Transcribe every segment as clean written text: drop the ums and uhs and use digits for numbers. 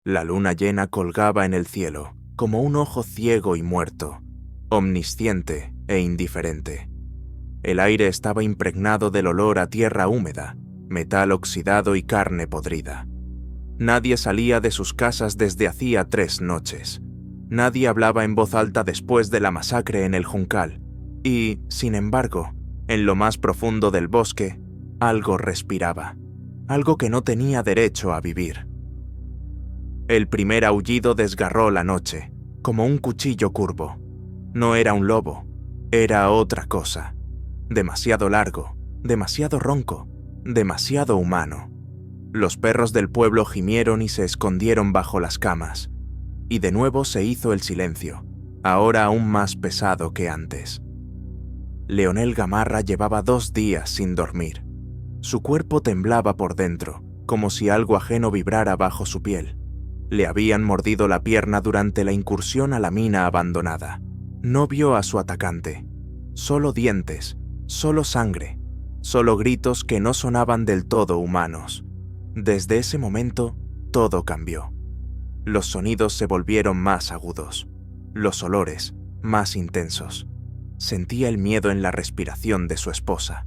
La luna llena colgaba en el cielo, como un ojo ciego y muerto, omnisciente e indiferente. El aire estaba impregnado del olor a tierra húmeda, metal oxidado y carne podrida. Nadie salía de sus casas desde hacía 3 noches. Nadie hablaba en voz alta después de la masacre en el Juncal. Y, sin embargo, en lo más profundo del bosque, algo respiraba. Algo que no tenía derecho a vivir. El primer aullido desgarró la noche, como un cuchillo curvo. No era un lobo, era otra cosa. Demasiado largo, demasiado ronco, demasiado humano. Los perros del pueblo gimieron y se escondieron bajo las camas. Y de nuevo se hizo el silencio, ahora aún más pesado que antes. Leonel Gamarra llevaba 2 días sin dormir. Su cuerpo temblaba por dentro, como si algo ajeno vibrara bajo su piel. Le habían mordido la pierna durante la incursión a la mina abandonada. No vio a su atacante. Solo dientes, solo sangre, solo gritos que no sonaban del todo humanos. Desde ese momento, todo cambió. Los sonidos se volvieron más agudos, los olores más intensos. Sentía el miedo en la respiración de su esposa.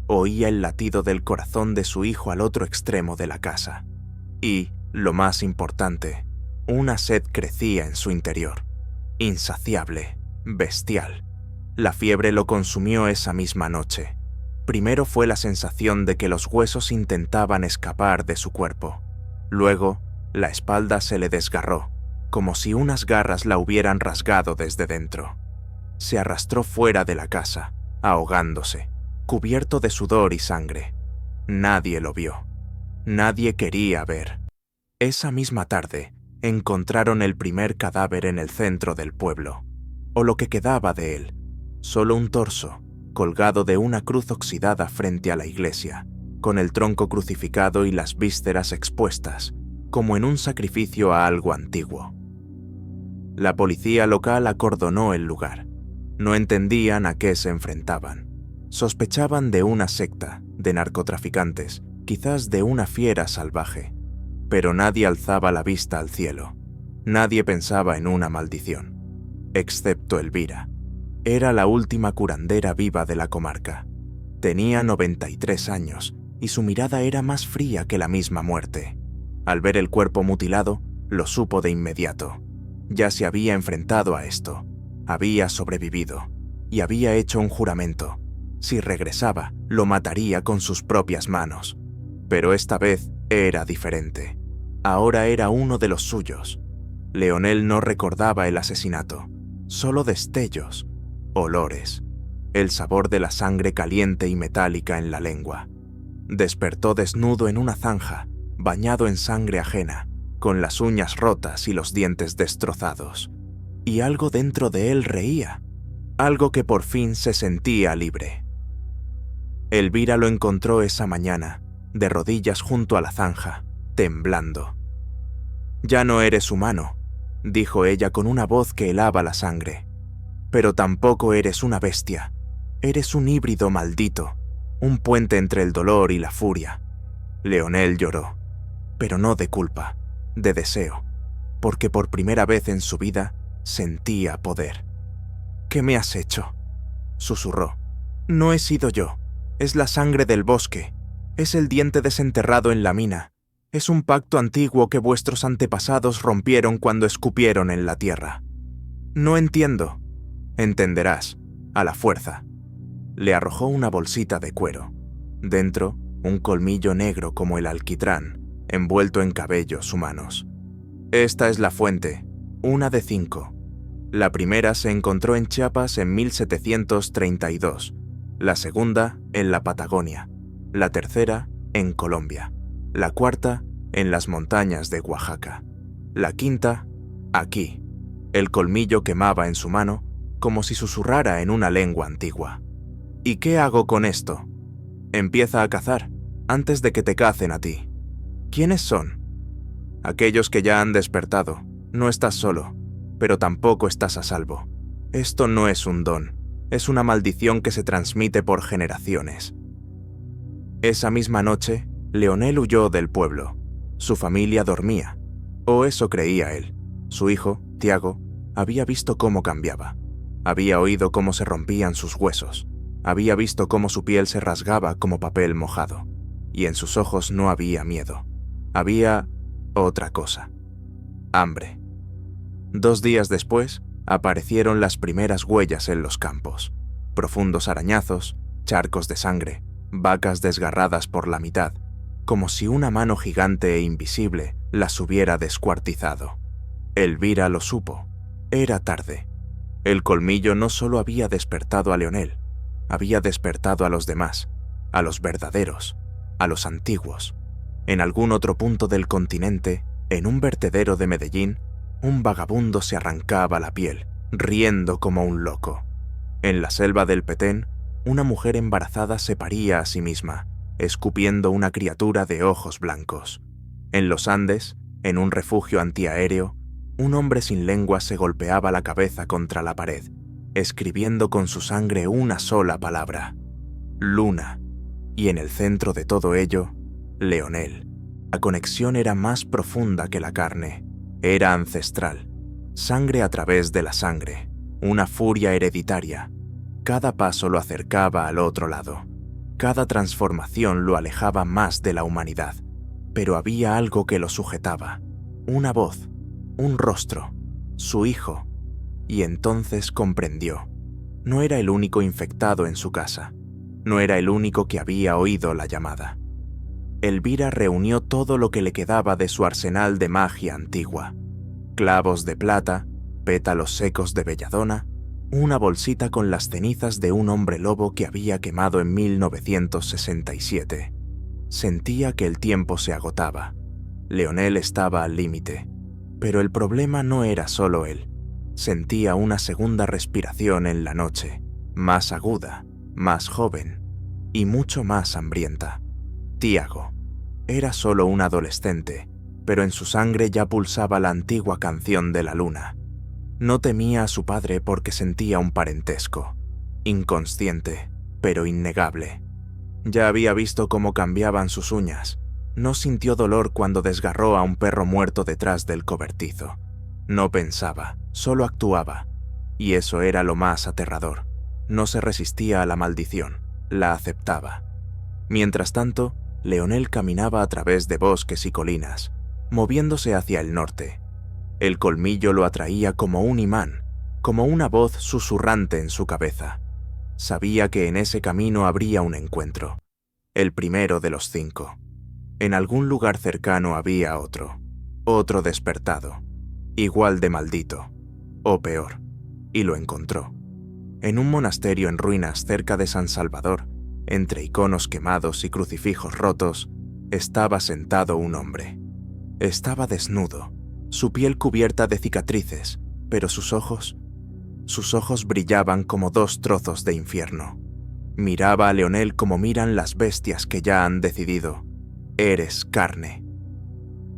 Oía el latido del corazón de su hijo al otro extremo de la casa. Y, lo más importante, una sed crecía en su interior. Insaciable, bestial. La fiebre lo consumió esa misma noche. Primero fue la sensación de que los huesos intentaban escapar de su cuerpo. Luego, la espalda se le desgarró, como si unas garras la hubieran rasgado desde dentro. Se arrastró fuera de la casa, ahogándose, cubierto de sudor y sangre. Nadie lo vio. Nadie quería ver. Esa misma tarde, encontraron el primer cadáver en el centro del pueblo, o lo que quedaba de él, solo un torso, colgado de una cruz oxidada frente a la iglesia, con el tronco crucificado y las vísceras expuestas, como en un sacrificio a algo antiguo. La policía local acordonó el lugar. No entendían a qué se enfrentaban. Sospechaban de una secta, de narcotraficantes, quizás de una fiera salvaje. Pero nadie alzaba la vista al cielo. Nadie pensaba en una maldición. Excepto Elvira. Era la última curandera viva de la comarca. Tenía 93 años y su mirada era más fría que la misma muerte. Al ver el cuerpo mutilado, lo supo de inmediato. Ya se había enfrentado a esto. Había sobrevivido y había hecho un juramento. Si regresaba, lo mataría con sus propias manos. Pero esta vez era diferente. Ahora era uno de los suyos. Leonel no recordaba el asesinato, solo destellos, olores, el sabor de la sangre caliente y metálica en la lengua. Despertó desnudo en una zanja, bañado en sangre ajena, con las uñas rotas y los dientes destrozados. Y algo dentro de él reía, algo que por fin se sentía libre. Elvira lo encontró esa mañana, de rodillas junto a la zanja, temblando. «Ya no eres humano», dijo ella con una voz que helaba la sangre. «Pero tampoco eres una bestia. Eres un híbrido maldito, un puente entre el dolor y la furia». Leonel lloró, pero no de culpa, de deseo, porque por primera vez en su vida sentía poder. «¿Qué me has hecho?», susurró. «No he sido yo. Es la sangre del bosque. Es el diente desenterrado en la mina. Es un pacto antiguo que vuestros antepasados rompieron cuando escupieron en la tierra. No entiendo». «Entenderás, a la fuerza». Le arrojó una bolsita de cuero. Dentro, un colmillo negro como el alquitrán, envuelto en cabellos humanos. «Esta es la fuente, una de 5. La primera se encontró en Chiapas en 1732, la segunda en la Patagonia, la tercera en Colombia, la cuarta en las montañas de Oaxaca, la quinta aquí». El colmillo quemaba en su mano como si susurrara en una lengua antigua. «¿Y qué hago con esto?» «Empieza a cazar, antes de que te cacen a ti». «¿Quiénes son?» «Aquellos que ya han despertado. No estás solo, pero tampoco estás a salvo. Esto no es un don, es una maldición que se transmite por generaciones». Esa misma noche, Leonel huyó del pueblo. Su familia dormía. O eso creía él. Su hijo, Tiago, había visto cómo cambiaba. Había oído cómo se rompían sus huesos. Había visto cómo su piel se rasgaba como papel mojado. Y en sus ojos no había miedo. Había otra cosa. Hambre. 2 días después, aparecieron las primeras huellas en los campos. Profundos arañazos, charcos de sangre, vacas desgarradas por la mitad, como si una mano gigante e invisible las hubiera descuartizado. Elvira lo supo. Era tarde. El colmillo no solo había despertado a Leonel, había despertado a los demás, a los verdaderos, a los antiguos. En algún otro punto del continente, en un vertedero de Medellín, un vagabundo se arrancaba la piel, riendo como un loco. En la selva del Petén, una mujer embarazada se paría a sí misma, escupiendo una criatura de ojos blancos. En los Andes, en un refugio antiaéreo, un hombre sin lengua se golpeaba la cabeza contra la pared, escribiendo con su sangre una sola palabra: Luna. Y en el centro de todo ello, Leonel. La conexión era más profunda que la carne. Era ancestral. Sangre a través de la sangre. Una furia hereditaria. Cada paso lo acercaba al otro lado. Cada transformación lo alejaba más de la humanidad. Pero había algo que lo sujetaba. Una voz. Un rostro. Su hijo. Y entonces comprendió. No era el único infectado en su casa. No era el único que había oído la llamada. Elvira reunió todo lo que le quedaba de su arsenal de magia antigua. Clavos de plata, pétalos secos de belladona, una bolsita con las cenizas de un hombre lobo que había quemado en 1967. Sentía que el tiempo se agotaba. Leonel estaba al límite. Pero el problema no era solo él. Sentía una segunda respiración en la noche, más aguda, más joven y mucho más hambrienta. Tiago. Era solo un adolescente, pero en su sangre ya pulsaba la antigua canción de la luna. No temía a su padre porque sentía un parentesco, inconsciente, pero innegable. Ya había visto cómo cambiaban sus uñas. No sintió dolor cuando desgarró a un perro muerto detrás del cobertizo. No pensaba, solo actuaba. Y eso era lo más aterrador. No se resistía a la maldición, la aceptaba. Mientras tanto, Leonel caminaba a través de bosques y colinas, moviéndose hacia el norte. El colmillo lo atraía como un imán, como una voz susurrante en su cabeza. Sabía que en ese camino habría un encuentro, el primero de los 5. En algún lugar cercano había otro despertado, igual de maldito, o peor, y lo encontró. En un monasterio en ruinas cerca de San Salvador, entre iconos quemados y crucifijos rotos, estaba sentado un hombre. Estaba desnudo, su piel cubierta de cicatrices, pero sus ojos brillaban como 2 trozos de infierno. Miraba a Leonel como miran las bestias que ya han decidido: eres carne.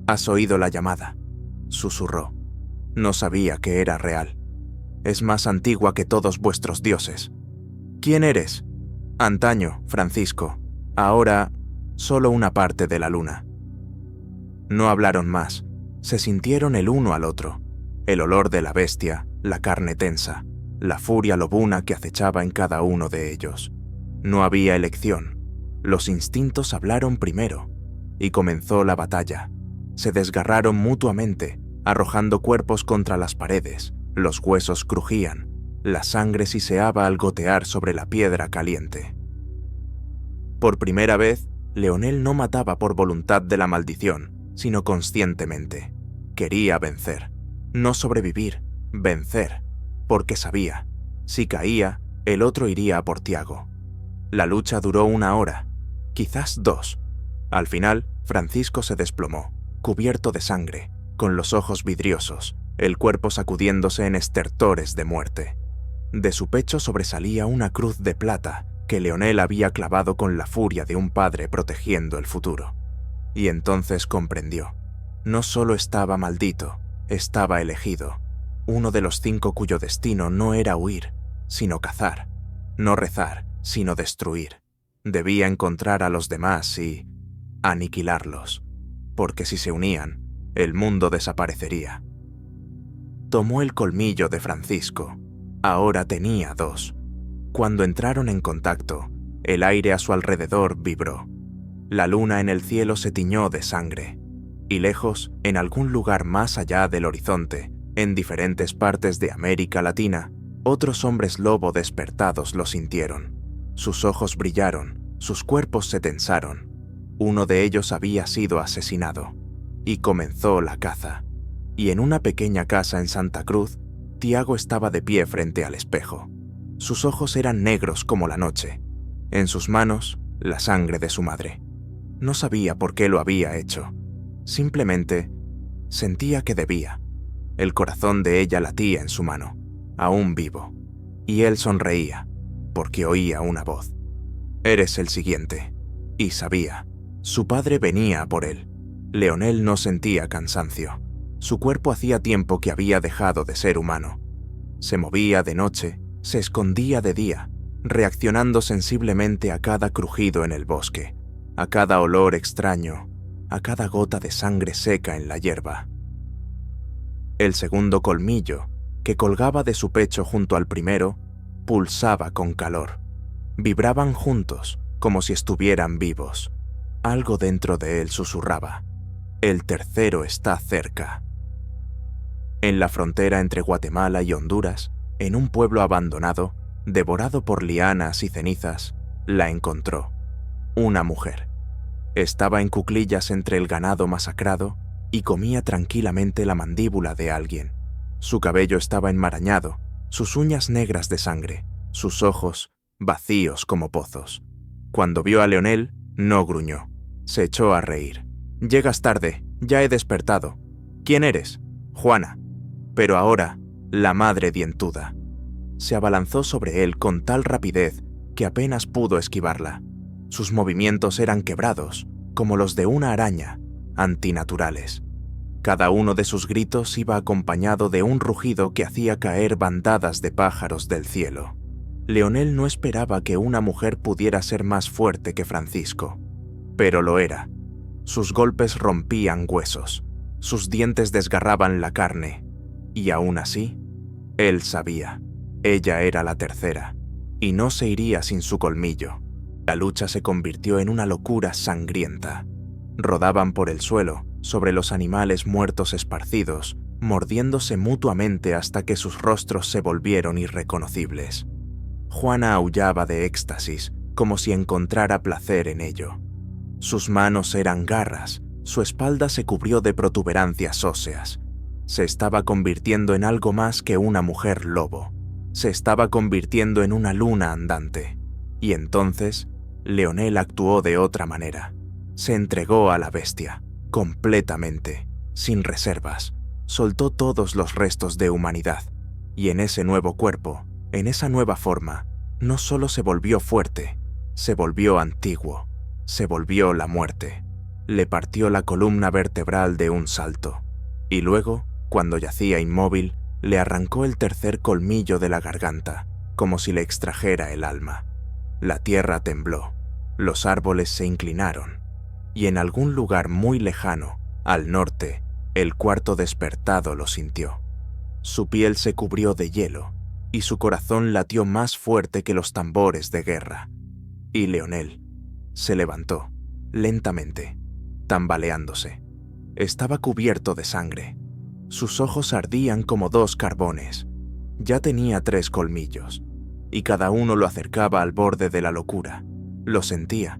«¿Has oído la llamada?», susurró. No sabía que era real. «Es más antigua que todos vuestros dioses». «¿Quién eres?». «Antaño, Francisco. Ahora, solo una parte de la luna». No hablaron más. Se sintieron el uno al otro. El olor de la bestia, la carne tensa, la furia lobuna que acechaba en cada uno de ellos. No había elección. Los instintos hablaron primero. Y comenzó la batalla. Se desgarraron mutuamente, arrojando cuerpos contra las paredes. Los huesos crujían. La sangre siseaba al gotear sobre la piedra caliente. Por primera vez, Leonel no mataba por voluntad de la maldición, sino conscientemente. Quería vencer. No sobrevivir, vencer. Porque sabía, si caía, el otro iría a por Tiago. La lucha duró 1 hora, quizás 2. Al final, Francisco se desplomó, cubierto de sangre, con los ojos vidriosos, el cuerpo sacudiéndose en estertores de muerte. De su pecho sobresalía una cruz de plata que Leonel había clavado con la furia de un padre protegiendo el futuro. Y entonces comprendió. No solo estaba maldito, estaba elegido. Uno de los 5 cuyo destino no era huir, sino cazar. No rezar, sino destruir. Debía encontrar a los demás y aniquilarlos. Porque si se unían, el mundo desaparecería. Tomó el colmillo de Francisco. Ahora tenía 2. Cuando entraron en contacto, el aire a su alrededor vibró. La luna en el cielo se tiñó de sangre. Y lejos, en algún lugar más allá del horizonte, en diferentes partes de América Latina, otros hombres lobo despertados lo sintieron. Sus ojos brillaron, sus cuerpos se tensaron. Uno de ellos había sido asesinado. Y comenzó la caza. Y en una pequeña casa en Santa Cruz, Tiago estaba de pie frente al espejo. Sus ojos eran negros como la noche. En sus manos, la sangre de su madre. No sabía por qué lo había hecho. Simplemente sentía que debía. El corazón de ella latía en su mano, aún vivo, y él sonreía, porque oía una voz. «Eres el siguiente». Y sabía. Su padre venía a por él. Leonel no sentía cansancio. Su cuerpo hacía tiempo que había dejado de ser humano. Se movía de noche, se escondía de día, reaccionando sensiblemente a cada crujido en el bosque, a cada olor extraño, a cada gota de sangre seca en la hierba. El segundo colmillo, que colgaba de su pecho junto al primero, pulsaba con calor. Vibraban juntos, como si estuvieran vivos. Algo dentro de él susurraba: «El tercero está cerca». En la frontera entre Guatemala y Honduras, en un pueblo abandonado, devorado por lianas y cenizas, la encontró. Una mujer. Estaba en cuclillas entre el ganado masacrado y comía tranquilamente la mandíbula de alguien. Su cabello estaba enmarañado, sus uñas negras de sangre, sus ojos vacíos como pozos. Cuando vio a Leonel, no gruñó. Se echó a reír. «Llegas tarde, ya he despertado. ¿Quién eres?» «Juana». Pero ahora, la madre dientuda. Se abalanzó sobre él con tal rapidez que apenas pudo esquivarla. Sus movimientos eran quebrados, como los de una araña, antinaturales. Cada uno de sus gritos iba acompañado de un rugido que hacía caer bandadas de pájaros del cielo. Leonel no esperaba que una mujer pudiera ser más fuerte que Francisco, pero lo era. Sus golpes rompían huesos, sus dientes desgarraban la carne, y aún así, él sabía, ella era la tercera, y no se iría sin su colmillo. La lucha se convirtió en una locura sangrienta. Rodaban por el suelo, sobre los animales muertos esparcidos, mordiéndose mutuamente hasta que sus rostros se volvieron irreconocibles. Juana aullaba de éxtasis, como si encontrara placer en ello. Sus manos eran garras, su espalda se cubrió de protuberancias óseas. Se estaba convirtiendo en algo más que una mujer lobo. Se estaba convirtiendo en una luna andante. Y entonces, Leonel actuó de otra manera. Se entregó a la bestia, completamente, sin reservas. Soltó todos los restos de humanidad. Y en ese nuevo cuerpo, en esa nueva forma, no solo se volvió fuerte, se volvió antiguo, se volvió la muerte. Le partió la columna vertebral de un salto. Y luego, cuando yacía inmóvil, le arrancó el tercer colmillo de la garganta, como si le extrajera el alma. La tierra tembló, los árboles se inclinaron, y en algún lugar muy lejano, al norte, el cuarto despertado lo sintió. Su piel se cubrió de hielo, y su corazón latió más fuerte que los tambores de guerra. Y Leonel se levantó, lentamente, tambaleándose. Estaba cubierto de sangre. Sus ojos ardían como 2 carbones. Ya tenía 3 colmillos, y cada uno lo acercaba al borde de la locura. Lo sentía,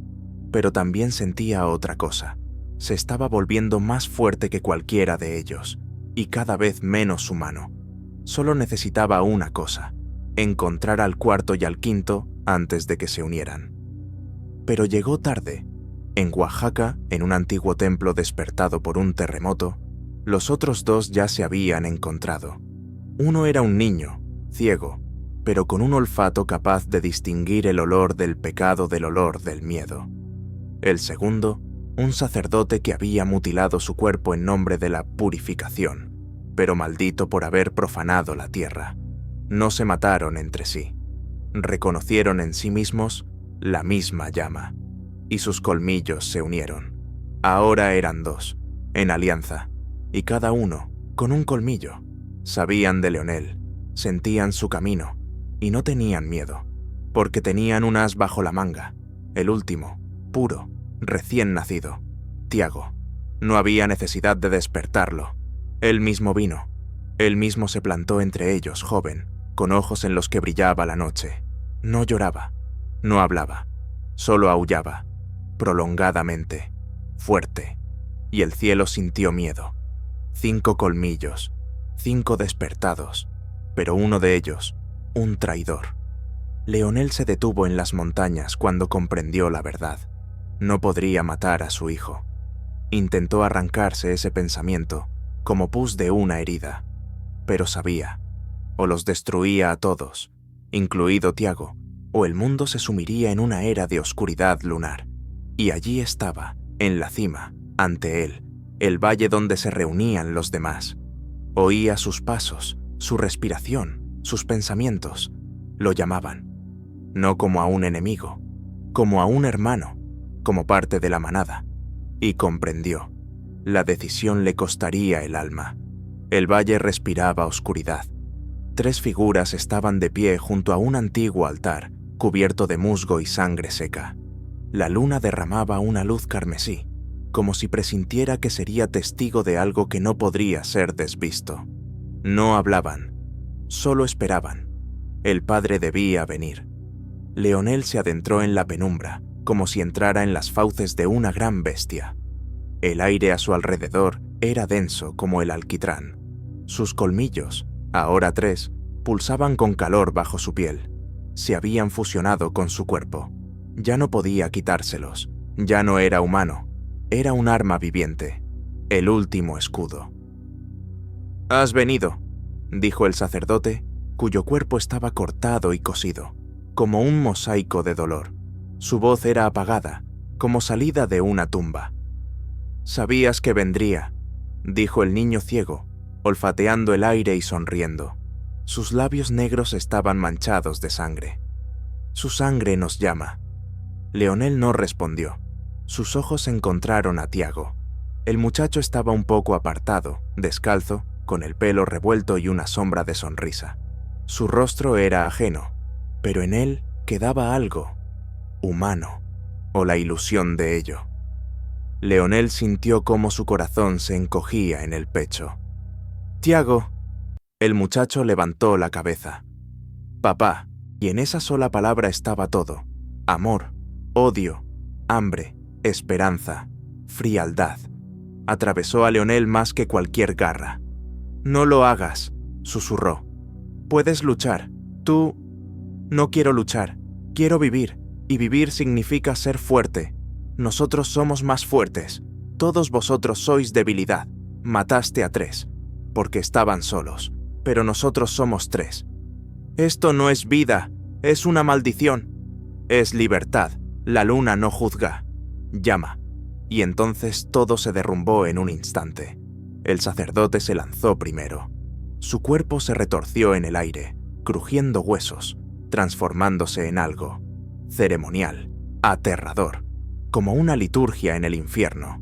pero también sentía otra cosa. Se estaba volviendo más fuerte que cualquiera de ellos, y cada vez menos humano. Solo necesitaba una cosa: encontrar al cuarto y al quinto antes de que se unieran. Pero llegó tarde. En Oaxaca, en un antiguo templo despertado por un terremoto, los otros 2 ya se habían encontrado. Uno era un niño, ciego, pero con un olfato capaz de distinguir el olor del pecado del olor del miedo. El segundo, un sacerdote que había mutilado su cuerpo en nombre de la purificación, pero maldito por haber profanado la tierra. No se mataron entre sí. Reconocieron en sí mismos la misma llama, y sus colmillos se unieron. Ahora eran 2, en alianza, y cada uno con un colmillo. Sabían de Leonel, sentían su camino, y no tenían miedo, porque tenían un as bajo la manga, el último, puro, recién nacido, Tiago. No había necesidad de despertarlo. Él mismo vino. Él mismo se plantó entre ellos, joven, con ojos en los que brillaba la noche. No lloraba, no hablaba, solo aullaba, prolongadamente, fuerte, y el cielo sintió miedo. 5 colmillos, 5 despertados, pero uno de ellos, un traidor. Leonel se detuvo en las montañas cuando comprendió la verdad. No podría matar a su hijo. Intentó arrancarse ese pensamiento, como pus de una herida, pero sabía, o los destruía a todos, incluido Tiago, o el mundo se sumiría en una era de oscuridad lunar. Y allí estaba, en la cima, ante él, el valle donde se reunían los demás. Oía sus pasos, su respiración, sus pensamientos. Lo llamaban, no como a un enemigo, como a un hermano, como parte de la manada. Y comprendió. La decisión le costaría el alma. El valle respiraba oscuridad. 3 figuras estaban de pie junto a un antiguo altar, cubierto de musgo y sangre seca. La luna derramaba una luz carmesí, como si presintiera que sería testigo de algo que no podría ser desvisto. No hablaban, solo esperaban. El padre debía venir. Leonel se adentró en la penumbra, como si entrara en las fauces de una gran bestia. El aire a su alrededor era denso como el alquitrán. Sus colmillos, ahora 3, pulsaban con calor bajo su piel. Se habían fusionado con su cuerpo. Ya no podía quitárselos. Ya no era humano. Era un arma viviente. El último escudo. «Has venido», dijo el sacerdote, cuyo cuerpo estaba cortado y cosido, como un mosaico de dolor. Su voz era apagada, como salida de una tumba. «Sabías que vendría», dijo el niño ciego, olfateando el aire y sonriendo. Sus labios negros estaban manchados de sangre. «Su sangre nos llama». Leonel no respondió. Sus ojos se encontraron a Tiago. El muchacho estaba un poco apartado, descalzo, con el pelo revuelto y una sombra de sonrisa. Su rostro era ajeno, pero en él quedaba algo humano, o la ilusión de ello. Leonel sintió cómo su corazón se encogía en el pecho. «Tiago». El muchacho levantó la cabeza. «Papá», y en esa sola palabra estaba todo: amor, odio, hambre, esperanza, frialdad. Atravesó a Leonel más que cualquier garra. «No lo hagas», susurró. «Puedes luchar. Tú...». «No quiero luchar. Quiero vivir. Y vivir significa ser fuerte. Nosotros somos más fuertes. Todos vosotros sois debilidad. Mataste a 3, porque estaban solos. Pero nosotros somos 3. Esto no es vida. Es una maldición. Es libertad. La luna no juzga. Llama». Y entonces todo se derrumbó en un instante. El sacerdote se lanzó primero. Su cuerpo se retorció en el aire, crujiendo huesos, transformándose en algo ceremonial, aterrador, como una liturgia en el infierno.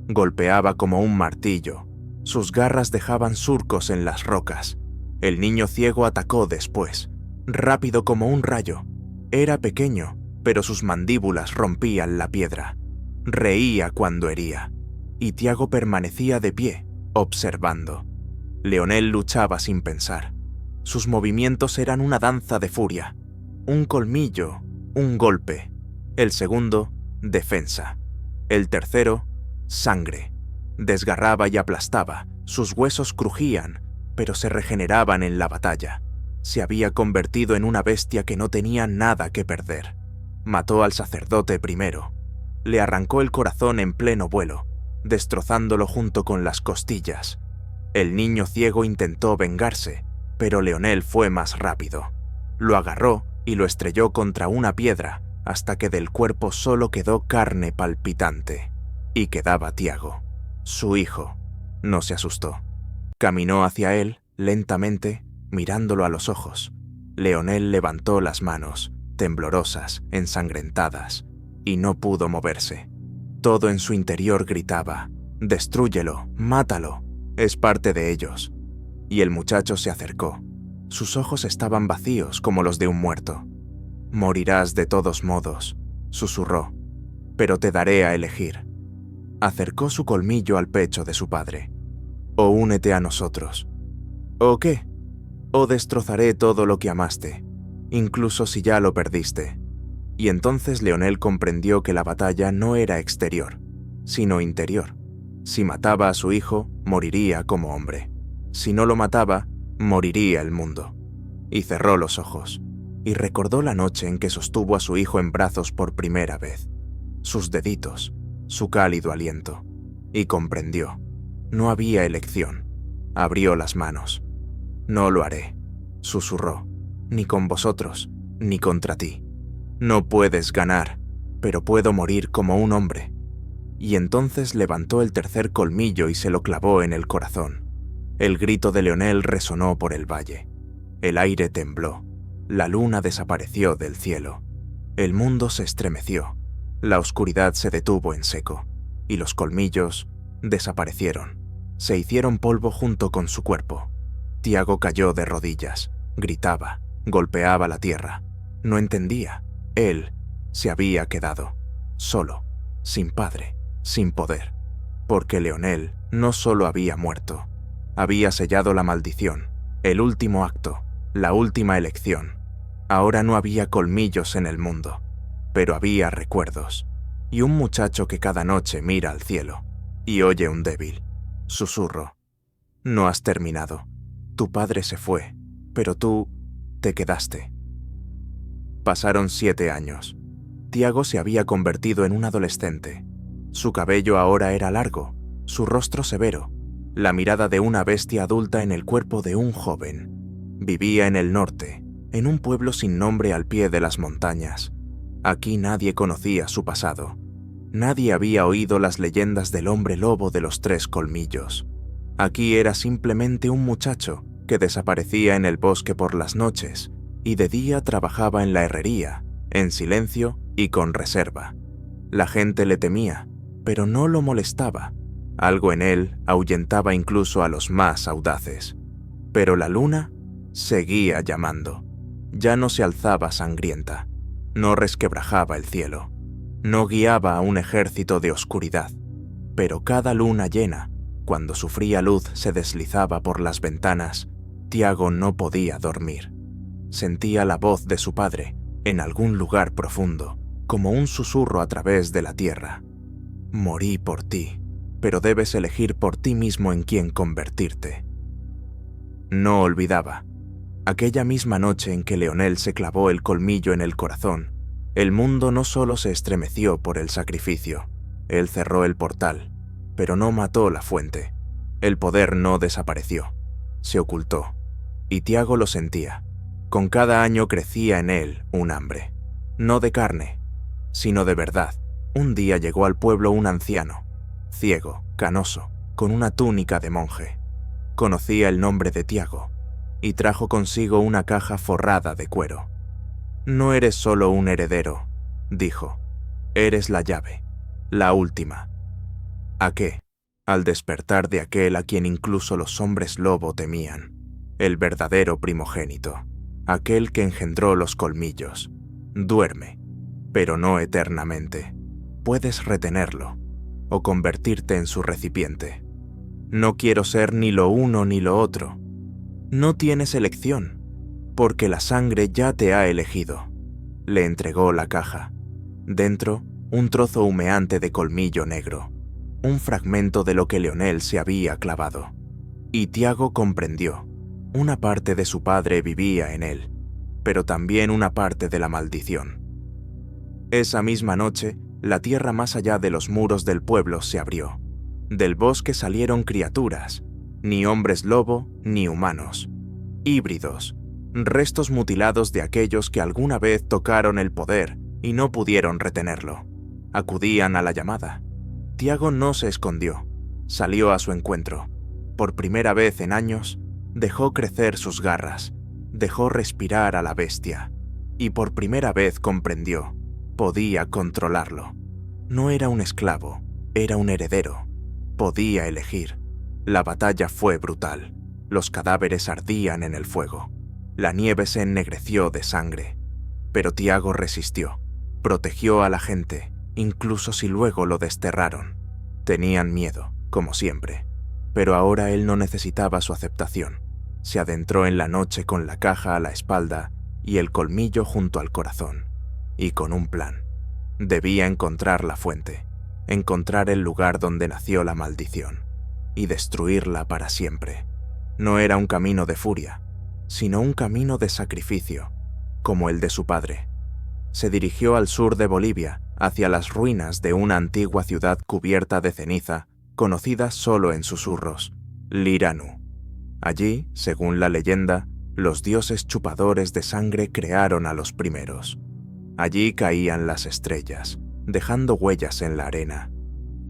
Golpeaba como un martillo. Sus garras dejaban surcos en las rocas. El niño ciego atacó después, rápido como un rayo. Era pequeño, pero sus mandíbulas rompían la piedra. Reía cuando hería, y Tiago permanecía de pie, observando. Leonel luchaba sin pensar. Sus movimientos eran una danza de furia. Un colmillo, un golpe. El segundo, defensa. El tercero, sangre. Desgarraba y aplastaba. Sus huesos crujían, pero se regeneraban en la batalla. Se había convertido en una bestia que no tenía nada que perder. Mató al sacerdote primero. Le arrancó el corazón en pleno vuelo, destrozándolo junto con las costillas. El niño ciego intentó vengarse, pero Leonel fue más rápido. Lo agarró y lo estrelló contra una piedra hasta que del cuerpo solo quedó carne palpitante. Y quedaba Tiago, su hijo. No se asustó. Caminó hacia él, lentamente, mirándolo a los ojos. Leonel levantó las manos, temblorosas, ensangrentadas, y no pudo moverse. Todo en su interior gritaba: «Destrúyelo, mátalo». Es parte de ellos. Y el muchacho se acercó. Sus ojos estaban vacíos como los de un muerto. Morirás de todos modos, susurró, pero te daré a elegir. Acercó su colmillo al pecho de su padre. O únete a nosotros. ¿O qué? O destrozaré todo lo que amaste, incluso si ya lo perdiste. Y entonces Leonel comprendió que la batalla no era exterior, sino interior. Si mataba a su hijo, moriría como hombre. Si no lo mataba, moriría el mundo. Y cerró los ojos, y recordó la noche en que sostuvo a su hijo en brazos por primera vez, sus deditos, su cálido aliento, y comprendió. No había elección. Abrió las manos. No lo haré, susurró, ni con vosotros, ni contra ti. No puedes ganar, pero puedo morir como un hombre. Y entonces levantó el tercer colmillo y se lo clavó en el corazón. El grito de Leonel resonó por el valle. El aire tembló. La luna desapareció del cielo. El mundo se estremeció. La oscuridad se detuvo en seco. Y los colmillos desaparecieron. Se hicieron polvo junto con su cuerpo. Tiago cayó de rodillas. Gritaba. Golpeaba la tierra. No entendía. Él se había quedado. Solo. Sin padre. Sin poder. Porque Leonel no solo había muerto. Había sellado la maldición. El último acto. La última elección. Ahora no había colmillos en el mundo, pero había recuerdos, y un muchacho que cada noche mira al cielo y oye un débil susurro. No has terminado. Tu padre se fue, pero tú te quedaste. Pasaron 7 años. Tiago se había convertido en un adolescente. Su cabello ahora era largo, su rostro severo, la mirada de una bestia adulta en el cuerpo de un joven. Vivía en el norte, en un pueblo sin nombre al pie de las montañas. Aquí nadie conocía su pasado. Nadie había oído las leyendas del hombre lobo de los 3 colmillos. Aquí era simplemente un muchacho que desaparecía en el bosque por las noches y de día trabajaba en la herrería, en silencio y con reserva. La gente le temía, pero no lo molestaba. Algo en él ahuyentaba incluso a los más audaces. Pero la luna seguía llamando. Ya no se alzaba sangrienta, no resquebrajaba el cielo, no guiaba a un ejército de oscuridad, pero cada luna llena, cuando su fría luz se deslizaba por las ventanas, Tiago no podía dormir. Sentía la voz de su padre en algún lugar profundo, como un susurro a través de la tierra. Morí por ti, pero debes elegir por ti mismo en quién convertirte. No olvidaba. Aquella misma noche en que Leonel se clavó el colmillo en el corazón, el mundo no solo se estremeció por el sacrificio. Él cerró el portal, pero no mató la fuente. El poder no desapareció, se ocultó, y Tiago lo sentía. Con cada año crecía en él un hambre, no de carne, sino de verdad. Un día llegó al pueblo un anciano, ciego, canoso, con una túnica de monje. Conocía el nombre de Tiago, y trajo consigo una caja forrada de cuero. No eres solo un heredero, dijo. Eres la llave, la última. ¿A qué? Al despertar de aquel a quien incluso los hombres lobo temían, el verdadero primogénito, aquel que engendró los colmillos. Duerme, pero no eternamente. Puedes retenerlo, o convertirte en su recipiente. No quiero ser ni lo uno ni lo otro. No tienes elección, porque la sangre ya te ha elegido. Le entregó la caja. Dentro, un trozo humeante de colmillo negro, un fragmento de lo que Leonel se había clavado. Y Tiago comprendió. Una parte de su padre vivía en él, pero también una parte de la maldición. Esa misma noche, la tierra más allá de los muros del pueblo se abrió. Del bosque salieron criaturas, ni hombres lobo ni humanos, híbridos, restos mutilados de aquellos que alguna vez tocaron el poder y no pudieron retenerlo. Acudían a la llamada. Tiago no se escondió, salió a su encuentro. Por primera vez en años, dejó crecer sus garras, dejó respirar a la bestia, y por primera vez comprendió, podía controlarlo. No era un esclavo, era un heredero. Podía elegir. La batalla fue brutal. Los cadáveres ardían en el fuego. La nieve se ennegreció de sangre. Pero Tiago resistió. Protegió a la gente, incluso si luego lo desterraron. Tenían miedo, como siempre. Pero ahora él no necesitaba su aceptación. Se adentró en la noche con la caja a la espalda y el colmillo junto al corazón. Y con un plan. Debía encontrar la fuente, encontrar el lugar donde nació la maldición, y destruirla para siempre. No era un camino de furia, sino un camino de sacrificio, como el de su padre. Se dirigió al sur de Bolivia, hacia las ruinas de una antigua ciudad cubierta de ceniza, conocida solo en susurros, Liranu. Allí, según la leyenda, los dioses chupadores de sangre crearon a los primeros. Allí caían las estrellas, dejando huellas en la arena.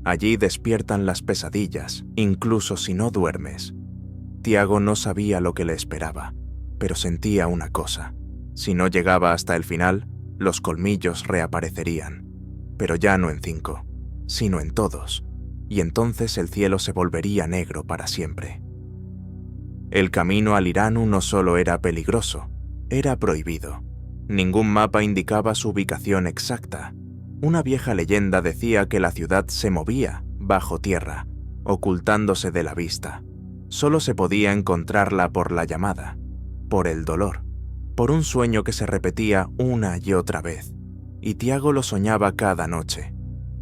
Allí despiertan las pesadillas, incluso si no duermes. Tiago no sabía lo que le esperaba, pero sentía una cosa. Si no llegaba hasta el final, los colmillos reaparecerían. Pero ya no en 5, sino en todos, y entonces el cielo se volvería negro para siempre. El camino al Liranu no solo era peligroso, era prohibido. Ningún mapa indicaba su ubicación exacta. Una vieja leyenda decía que la ciudad se movía bajo tierra, ocultándose de la vista. Solo se podía encontrarla por la llamada, por el dolor, por un sueño que se repetía una y otra vez. Y Tiago lo soñaba cada noche.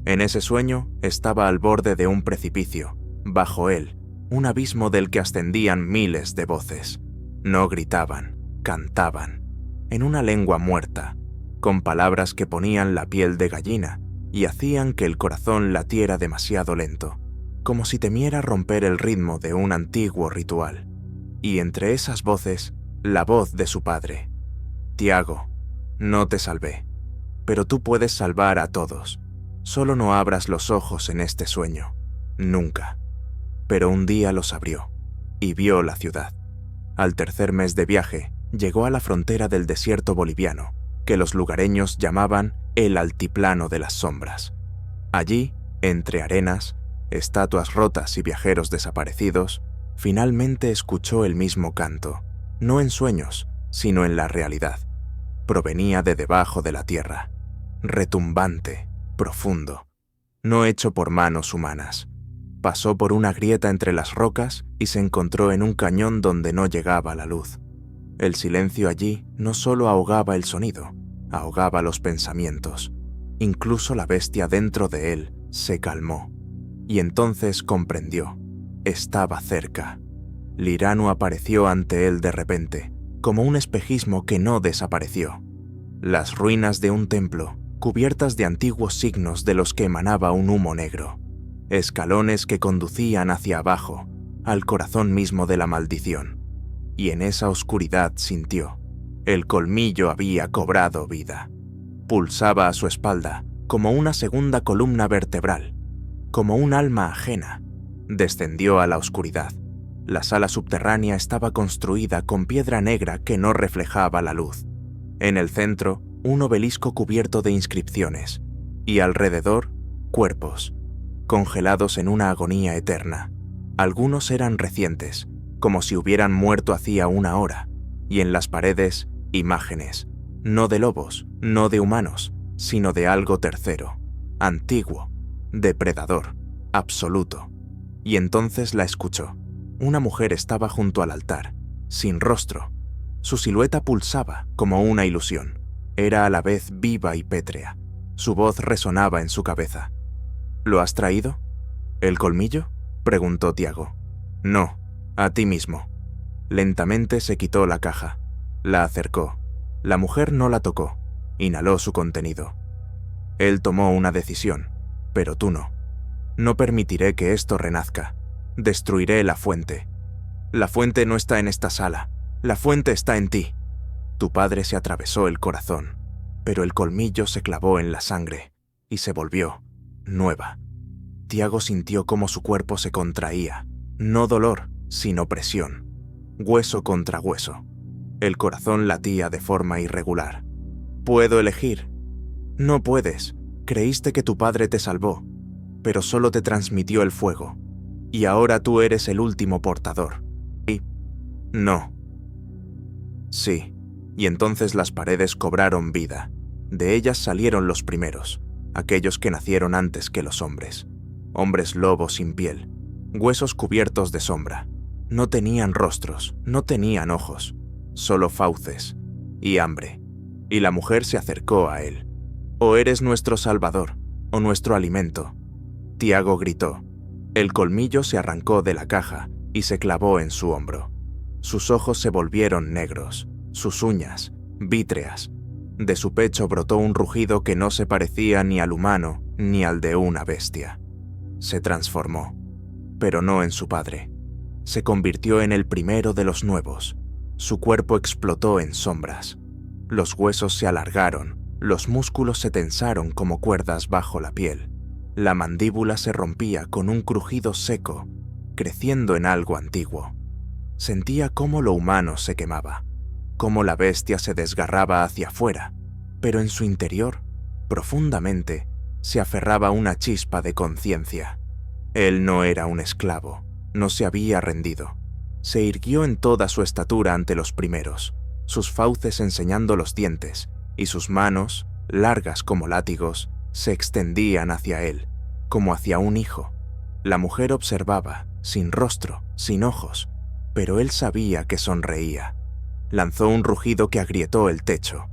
En ese sueño estaba al borde de un precipicio, bajo él, un abismo del que ascendían miles de voces. No gritaban, cantaban, en una lengua muerta, con palabras que ponían la piel de gallina y hacían que el corazón latiera demasiado lento, como si temiera romper el ritmo de un antiguo ritual. Y entre esas voces, la voz de su padre. Tiago, no te salvé, pero tú puedes salvar a todos. Solo no abras los ojos en este sueño, nunca. Pero un día los abrió y vio la ciudad. Al tercer mes de viaje, llegó a la frontera del desierto boliviano, que los lugareños llamaban el Altiplano de las Sombras. Allí, entre arenas, estatuas rotas y viajeros desaparecidos, finalmente escuchó el mismo canto, no en sueños, sino en la realidad. Provenía de debajo de la tierra, retumbante, profundo, no hecho por manos humanas. Pasó por una grieta entre las rocas y se encontró en un cañón donde no llegaba la luz. El silencio allí no solo ahogaba el sonido, ahogaba los pensamientos. Incluso la bestia dentro de él se calmó. Y entonces comprendió. Estaba cerca. Liranu apareció ante él de repente, como un espejismo que no desapareció. Las ruinas de un templo, cubiertas de antiguos signos de los que emanaba un humo negro. Escalones que conducían hacia abajo, al corazón mismo de la maldición. Y en esa oscuridad sintió. El colmillo había cobrado vida. Pulsaba a su espalda, como una segunda columna vertebral, como un alma ajena. Descendió a la oscuridad. La sala subterránea estaba construida con piedra negra que no reflejaba la luz. En el centro, un obelisco cubierto de inscripciones, y alrededor, cuerpos, congelados en una agonía eterna. Algunos eran recientes, como si hubieran muerto hacía una hora, y en las paredes, imágenes, no de lobos, no de humanos, sino de algo tercero, antiguo, depredador, absoluto. Y entonces la escuchó. Una mujer estaba junto al altar, sin rostro. Su silueta pulsaba como una ilusión. Era a la vez viva y pétrea. Su voz resonaba en su cabeza. ¿Lo has traído? ¿El colmillo?, preguntó Tiago. No, a ti mismo. Lentamente se quitó la caja. La acercó. La mujer no la tocó. Inhaló su contenido. Él tomó una decisión, pero tú no. No permitiré que esto renazca. Destruiré la fuente. La fuente no está en esta sala. La fuente está en ti. Tu padre se atravesó el corazón, pero el colmillo se clavó en la sangre y se volvió nueva. Tiago sintió cómo su cuerpo se contraía. No dolor, sino presión. Hueso contra hueso. El corazón latía de forma irregular. ¿Puedo elegir? No puedes. Creíste que tu padre te salvó, pero solo te transmitió el fuego. Y ahora tú eres el último portador. Y... no. Sí. Y entonces las paredes cobraron vida. De ellas salieron los primeros, aquellos que nacieron antes que los hombres. Hombres lobos sin piel, huesos cubiertos de sombra. No tenían rostros, no tenían ojos, solo fauces y hambre. Y la mujer se acercó a él. «O eres nuestro salvador, o nuestro alimento». Tiago gritó. El colmillo se arrancó de la caja y se clavó en su hombro. Sus ojos se volvieron negros, sus uñas, vítreas. De su pecho brotó un rugido que no se parecía ni al humano ni al de una bestia. Se transformó, pero no en su padre. Se convirtió en el primero de los nuevos. Su cuerpo explotó en sombras. Los huesos se alargaron, los músculos se tensaron como cuerdas bajo la piel. La mandíbula se rompía con un crujido seco, creciendo en algo antiguo. Sentía cómo lo humano se quemaba, cómo la bestia se desgarraba hacia afuera, pero en su interior, profundamente, se aferraba una chispa de conciencia. Él no era un esclavo, no se había rendido. Se irguió en toda su estatura ante los primeros, sus fauces enseñando los dientes, y sus manos, largas como látigos, se extendían hacia él, como hacia un hijo. La mujer observaba, sin rostro, sin ojos, pero él sabía que sonreía. Lanzó un rugido que agrietó el techo.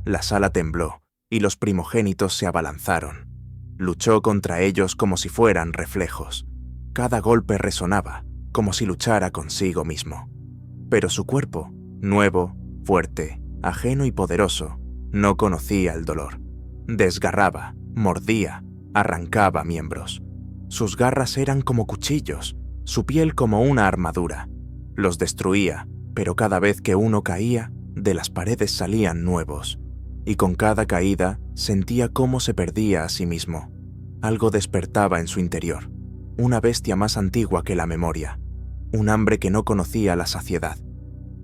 La sala tembló, y los primogénitos se abalanzaron. Luchó contra ellos como si fueran reflejos. Cada golpe resonaba, como si luchara consigo mismo. Pero su cuerpo, nuevo, fuerte, ajeno y poderoso, no conocía el dolor. Desgarraba, mordía, arrancaba miembros. Sus garras eran como cuchillos, su piel como una armadura. Los destruía, pero cada vez que uno caía, de las paredes salían nuevos. Y con cada caída sentía cómo se perdía a sí mismo. Algo despertaba en su interior, una bestia más antigua que la memoria, un hambre que no conocía la saciedad.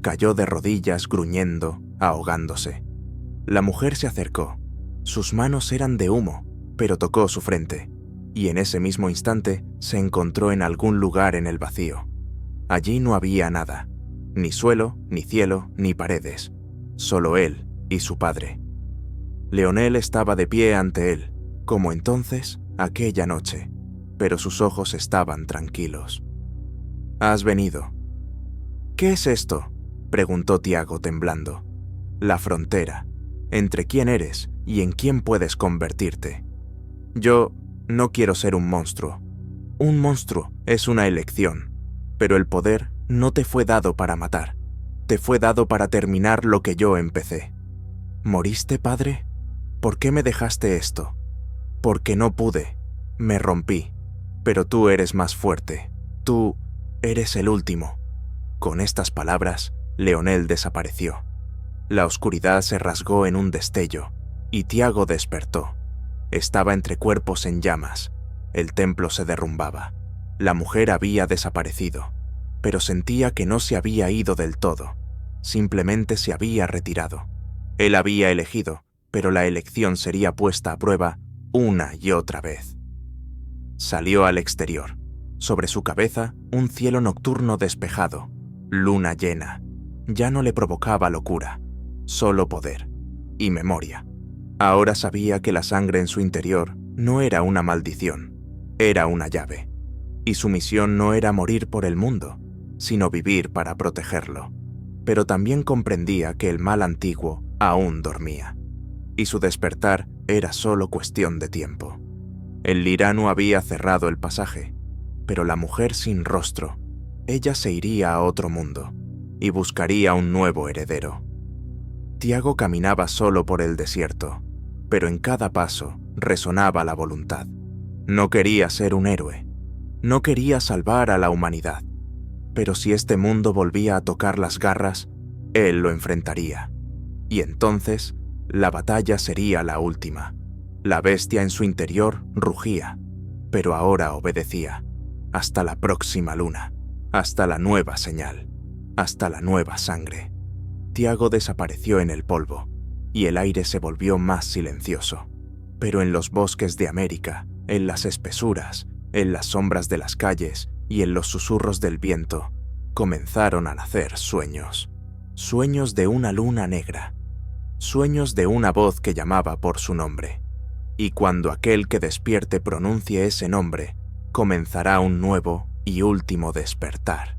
Cayó de rodillas gruñendo, ahogándose. La mujer se acercó. Sus manos eran de humo, pero tocó su frente, y en ese mismo instante se encontró en algún lugar en el vacío. Allí no había nada, ni suelo, ni cielo, ni paredes, solo él y su padre. Leonel estaba de pie ante él, como entonces, aquella noche, pero sus ojos estaban tranquilos. «Has venido». «¿Qué es esto?», preguntó Tiago temblando. «La frontera, entre quién eres y en quién puedes convertirte». «Yo no quiero ser un monstruo. Un monstruo es una elección, pero el poder no te fue dado para matar, te fue dado para terminar lo que yo empecé». «¿Moriste, padre? ¿Por qué me dejaste esto?» «Porque no pude, me rompí, pero tú eres más fuerte, tú eres el último». Con estas palabras, Leonel desapareció. La oscuridad se rasgó en un destello, y Tiago despertó. Estaba entre cuerpos en llamas, el templo se derrumbaba. La mujer había desaparecido, pero sentía que no se había ido del todo, simplemente se había retirado. Él había elegido, pero la elección sería puesta a prueba una y otra vez. Salió al exterior. Sobre su cabeza, un cielo nocturno despejado, luna llena. Ya no le provocaba locura, solo poder y memoria. Ahora sabía que la sangre en su interior no era una maldición, era una llave. Y su misión no era morir por el mundo, sino vivir para protegerlo. Pero también comprendía que el mal antiguo aún dormía, y su despertar era solo cuestión de tiempo. El Lirano había cerrado el pasaje, pero la mujer sin rostro, ella se iría a otro mundo y buscaría un nuevo heredero. Tiago caminaba solo por el desierto, pero en cada paso resonaba la voluntad. No quería ser un héroe, no quería salvar a la humanidad, pero si este mundo volvía a tocar las garras, él lo enfrentaría. Y entonces, la batalla sería la última. La bestia en su interior rugía, pero ahora obedecía. Hasta la próxima luna, hasta la nueva señal, hasta la nueva sangre. Tiago desapareció en el polvo, y el aire se volvió más silencioso. Pero en los bosques de América, en las espesuras, en las sombras de las calles y en los susurros del viento comenzaron a nacer sueños. Sueños de una luna negra. Sueños de una voz que llamaba por su nombre. Y cuando aquel que despierte pronuncie ese nombre, comenzará un nuevo y último despertar.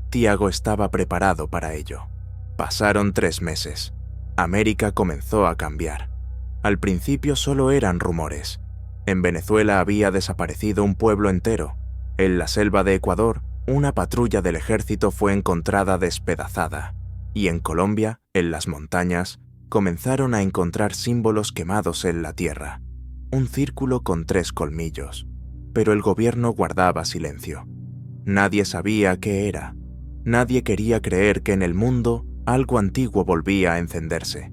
Tiago estaba preparado para ello. Pasaron 3 meses. América comenzó a cambiar. Al principio solo eran rumores. En Venezuela había desaparecido un pueblo entero. En la selva de Ecuador, una patrulla del ejército fue encontrada despedazada. Y en Colombia, en las montañas, comenzaron a encontrar símbolos quemados en la tierra. Un círculo con 3 colmillos. Pero el gobierno guardaba silencio. Nadie sabía qué era. Nadie quería creer que en el mundo algo antiguo volvía a encenderse.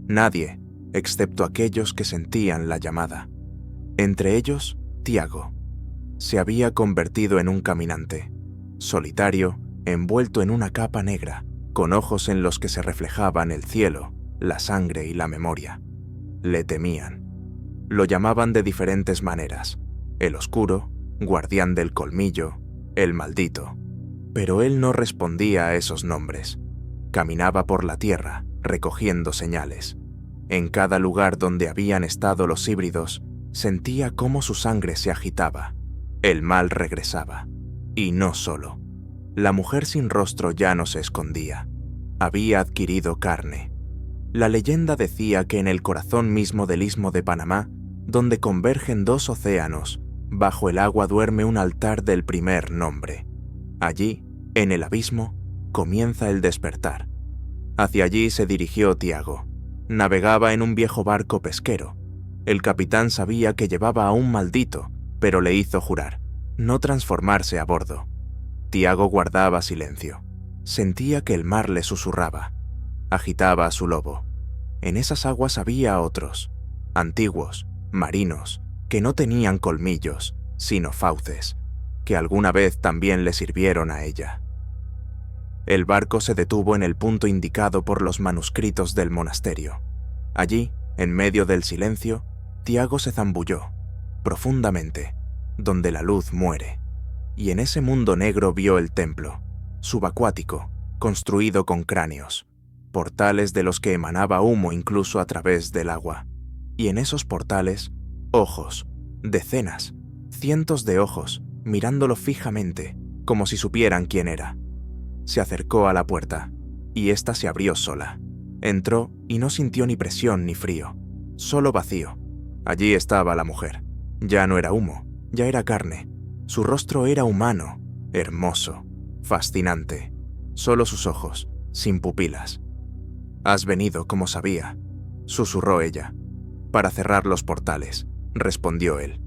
Nadie, excepto aquellos que sentían la llamada. Entre ellos, Tiago. Se había convertido en un caminante, solitario, envuelto en una capa negra, con ojos en los que se reflejaban el cielo, la sangre y la memoria. Le temían. Lo llamaban de diferentes maneras: el oscuro, guardián del colmillo, el maldito. Pero él no respondía a esos nombres. Caminaba por la tierra, recogiendo señales. En cada lugar donde habían estado los híbridos, sentía cómo su sangre se agitaba. El mal regresaba. Y no solo. La mujer sin rostro ya no se escondía. Había adquirido carne. La leyenda decía que en el corazón mismo del istmo de Panamá, donde convergen 2 océanos, bajo el agua duerme un altar del primer nombre. Allí, en el abismo, comienza el despertar. Hacia allí se dirigió Tiago. Navegaba en un viejo barco pesquero. El capitán sabía que llevaba a un maldito, pero le hizo jurar no transformarse a bordo. Tiago guardaba silencio. Sentía que el mar le susurraba. Agitaba a su lobo. En esas aguas había otros, antiguos, marinos, que no tenían colmillos, sino fauces, que alguna vez también le sirvieron a ella. El barco se detuvo en el punto indicado por los manuscritos del monasterio. Allí, en medio del silencio, Tiago se zambulló, profundamente, donde la luz muere. Y en ese mundo negro vio el templo, subacuático, construido con cráneos, portales de los que emanaba humo incluso a través del agua. Y en esos portales, ojos, decenas, cientos de ojos, mirándolo fijamente, como si supieran quién era. Se acercó a la puerta, y ésta se abrió sola. Entró y no sintió ni presión ni frío, solo vacío. Allí estaba la mujer. Ya no era humo, ya era carne. Su rostro era humano, hermoso, fascinante. Solo sus ojos, sin pupilas. «Has venido, como sabía», susurró ella. «Para cerrar los portales», respondió él.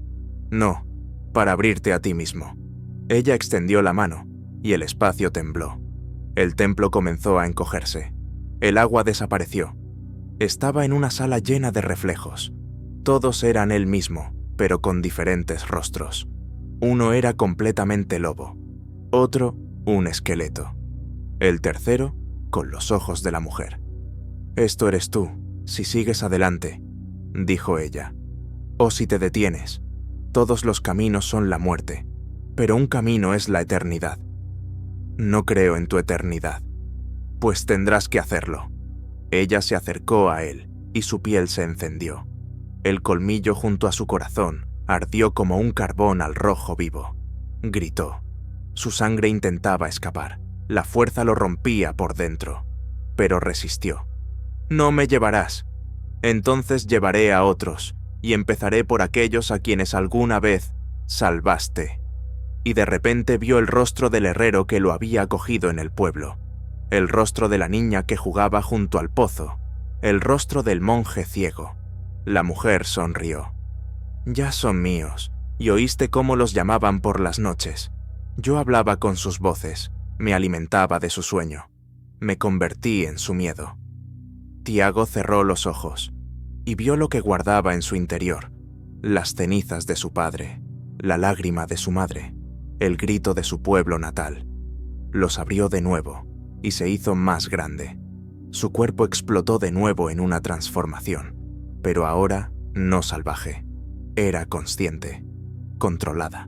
«No, para abrirte a ti mismo». Ella extendió la mano, y el espacio tembló. El templo comenzó a encogerse. El agua desapareció. Estaba en una sala llena de reflejos. Todos eran él mismo, pero con diferentes rostros. Uno era completamente lobo, otro un esqueleto. El tercero, con los ojos de la mujer. «Esto eres tú, si sigues adelante», dijo ella. «O si te detienes. Todos los caminos son la muerte, pero un camino es la eternidad. No creo en tu eternidad. Pues tendrás que hacerlo». Ella se acercó a él y su piel se encendió. El colmillo junto a su corazón ardió como un carbón al rojo vivo. Gritó. Su sangre intentaba escapar. La fuerza lo rompía por dentro. Pero resistió. «No me llevarás. Entonces llevaré a otros, y empezaré por aquellos a quienes alguna vez salvaste». Y de repente vio el rostro del herrero que lo había acogido en el pueblo, el rostro de la niña que jugaba junto al pozo, el rostro del monje ciego. La mujer sonrió. «Ya son míos, y oíste cómo los llamaban por las noches. Yo hablaba con sus voces, me alimentaba de su sueño. Me convertí en su miedo». Tiago cerró los ojos y vio lo que guardaba en su interior: las cenizas de su padre, la lágrima de su madre, el grito de su pueblo natal. Los abrió de nuevo y se hizo más grande. Su cuerpo explotó de nuevo en una transformación, pero ahora no salvaje. Era consciente, controlada.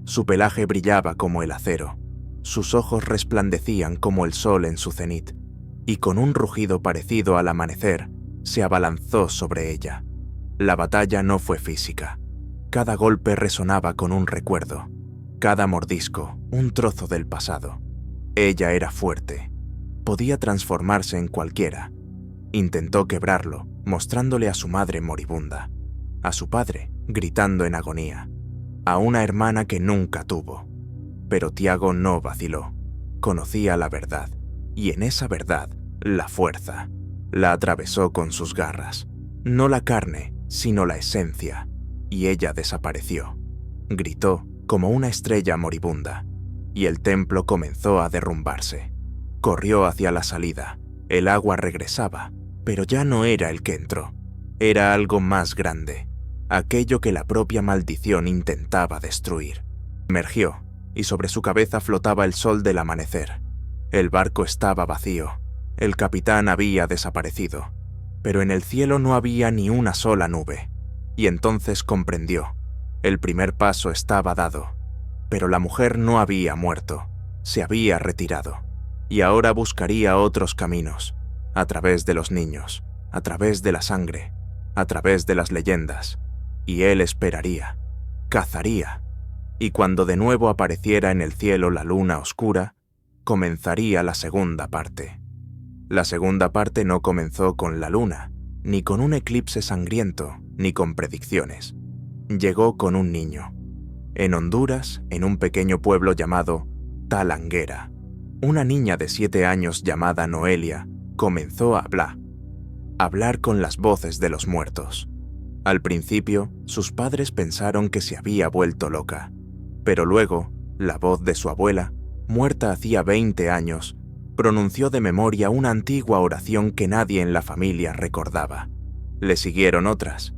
Su pelaje brillaba como el acero, sus ojos resplandecían como el sol en su cenit, y con un rugido parecido al amanecer, se abalanzó sobre ella. La batalla no fue física. Cada golpe resonaba con un recuerdo, cada mordisco, un trozo del pasado. Ella era fuerte, podía transformarse en cualquiera. Intentó quebrarlo, mostrándole a su madre moribunda, a su padre gritando en agonía, a una hermana que nunca tuvo. Pero Tiago no vaciló, conocía la verdad, y en esa verdad, la fuerza. La atravesó con sus garras, no la carne, sino la esencia, y ella desapareció. Gritó como una estrella moribunda, y el templo comenzó a derrumbarse. Corrió hacia la salida, el agua regresaba, pero ya no era el que entró, era algo más grande, aquello que la propia maldición intentaba destruir. Emergió, y sobre su cabeza flotaba el sol del amanecer. El barco estaba vacío, el capitán había desaparecido, pero en el cielo no había ni una sola nube, y entonces comprendió. El primer paso estaba dado, pero la mujer no había muerto, se había retirado, y ahora buscaría otros caminos, a través de los niños, a través de la sangre, a través de las leyendas, y él esperaría, cazaría, y cuando de nuevo apareciera en el cielo la luna oscura, comenzaría la segunda parte. La segunda parte no comenzó con la luna, ni con un eclipse sangriento, ni con predicciones. Llegó con un niño. En Honduras, en un pequeño pueblo llamado Talanguera, una niña de 7 años llamada Noelia comenzó a hablar con las voces de los muertos. Al principio, sus padres pensaron que se había vuelto loca, pero luego, la voz de su abuela, muerta hacía 20 años, pronunció de memoria una antigua oración que nadie en la familia recordaba. Le siguieron otras.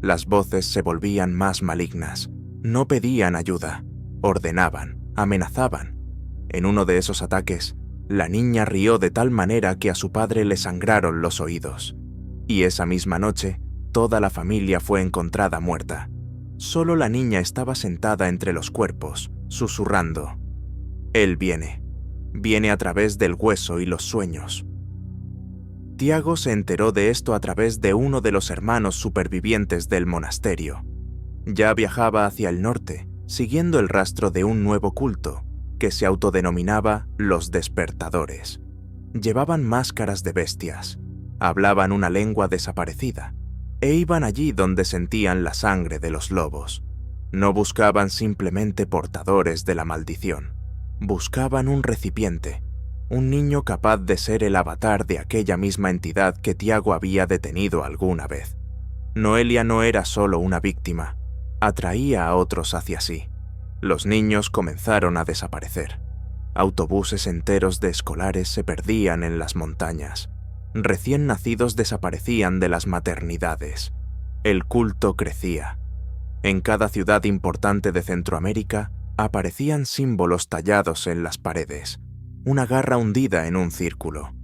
Las voces se volvían más malignas. No pedían ayuda, ordenaban, amenazaban. En uno de esos ataques, la niña rió de tal manera que a su padre le sangraron los oídos. Y esa misma noche, toda la familia fue encontrada muerta. Solo la niña estaba sentada entre los cuerpos, susurrando: «Él viene. Viene a través del hueso y los sueños». Tiago se enteró de esto a través de uno de los hermanos supervivientes del monasterio. Ya viajaba hacia el norte, siguiendo el rastro de un nuevo culto, que se autodenominaba los despertadores. Llevaban máscaras de bestias, hablaban una lengua desaparecida, e iban allí donde sentían la sangre de los lobos. No buscaban simplemente portadores de la maldición, buscaban un recipiente, un niño capaz de ser el avatar de aquella misma entidad que Tiago había detenido alguna vez. Noelia no era solo una víctima, atraía a otros hacia sí. Los niños comenzaron a desaparecer. Autobuses enteros de escolares se perdían en las montañas. Recién nacidos desaparecían de las maternidades. El culto crecía. En cada ciudad importante de Centroamérica aparecían símbolos tallados en las paredes. Una garra hundida en un círculo.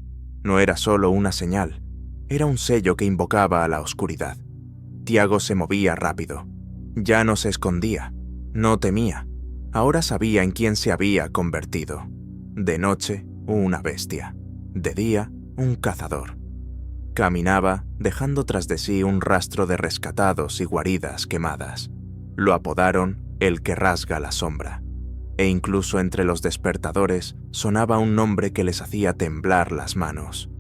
No era solo una señal, era un sello que invocaba a la oscuridad. Tiago se movía rápido. Ya no se escondía, no temía. Ahora sabía en quién se había convertido. De noche, una bestia. De día, un cazador. Caminaba, dejando tras de sí un rastro de rescatados y guaridas quemadas. Lo apodaron el que rasga la sombra. E incluso entre los despertadores sonaba un nombre que les hacía temblar las manos.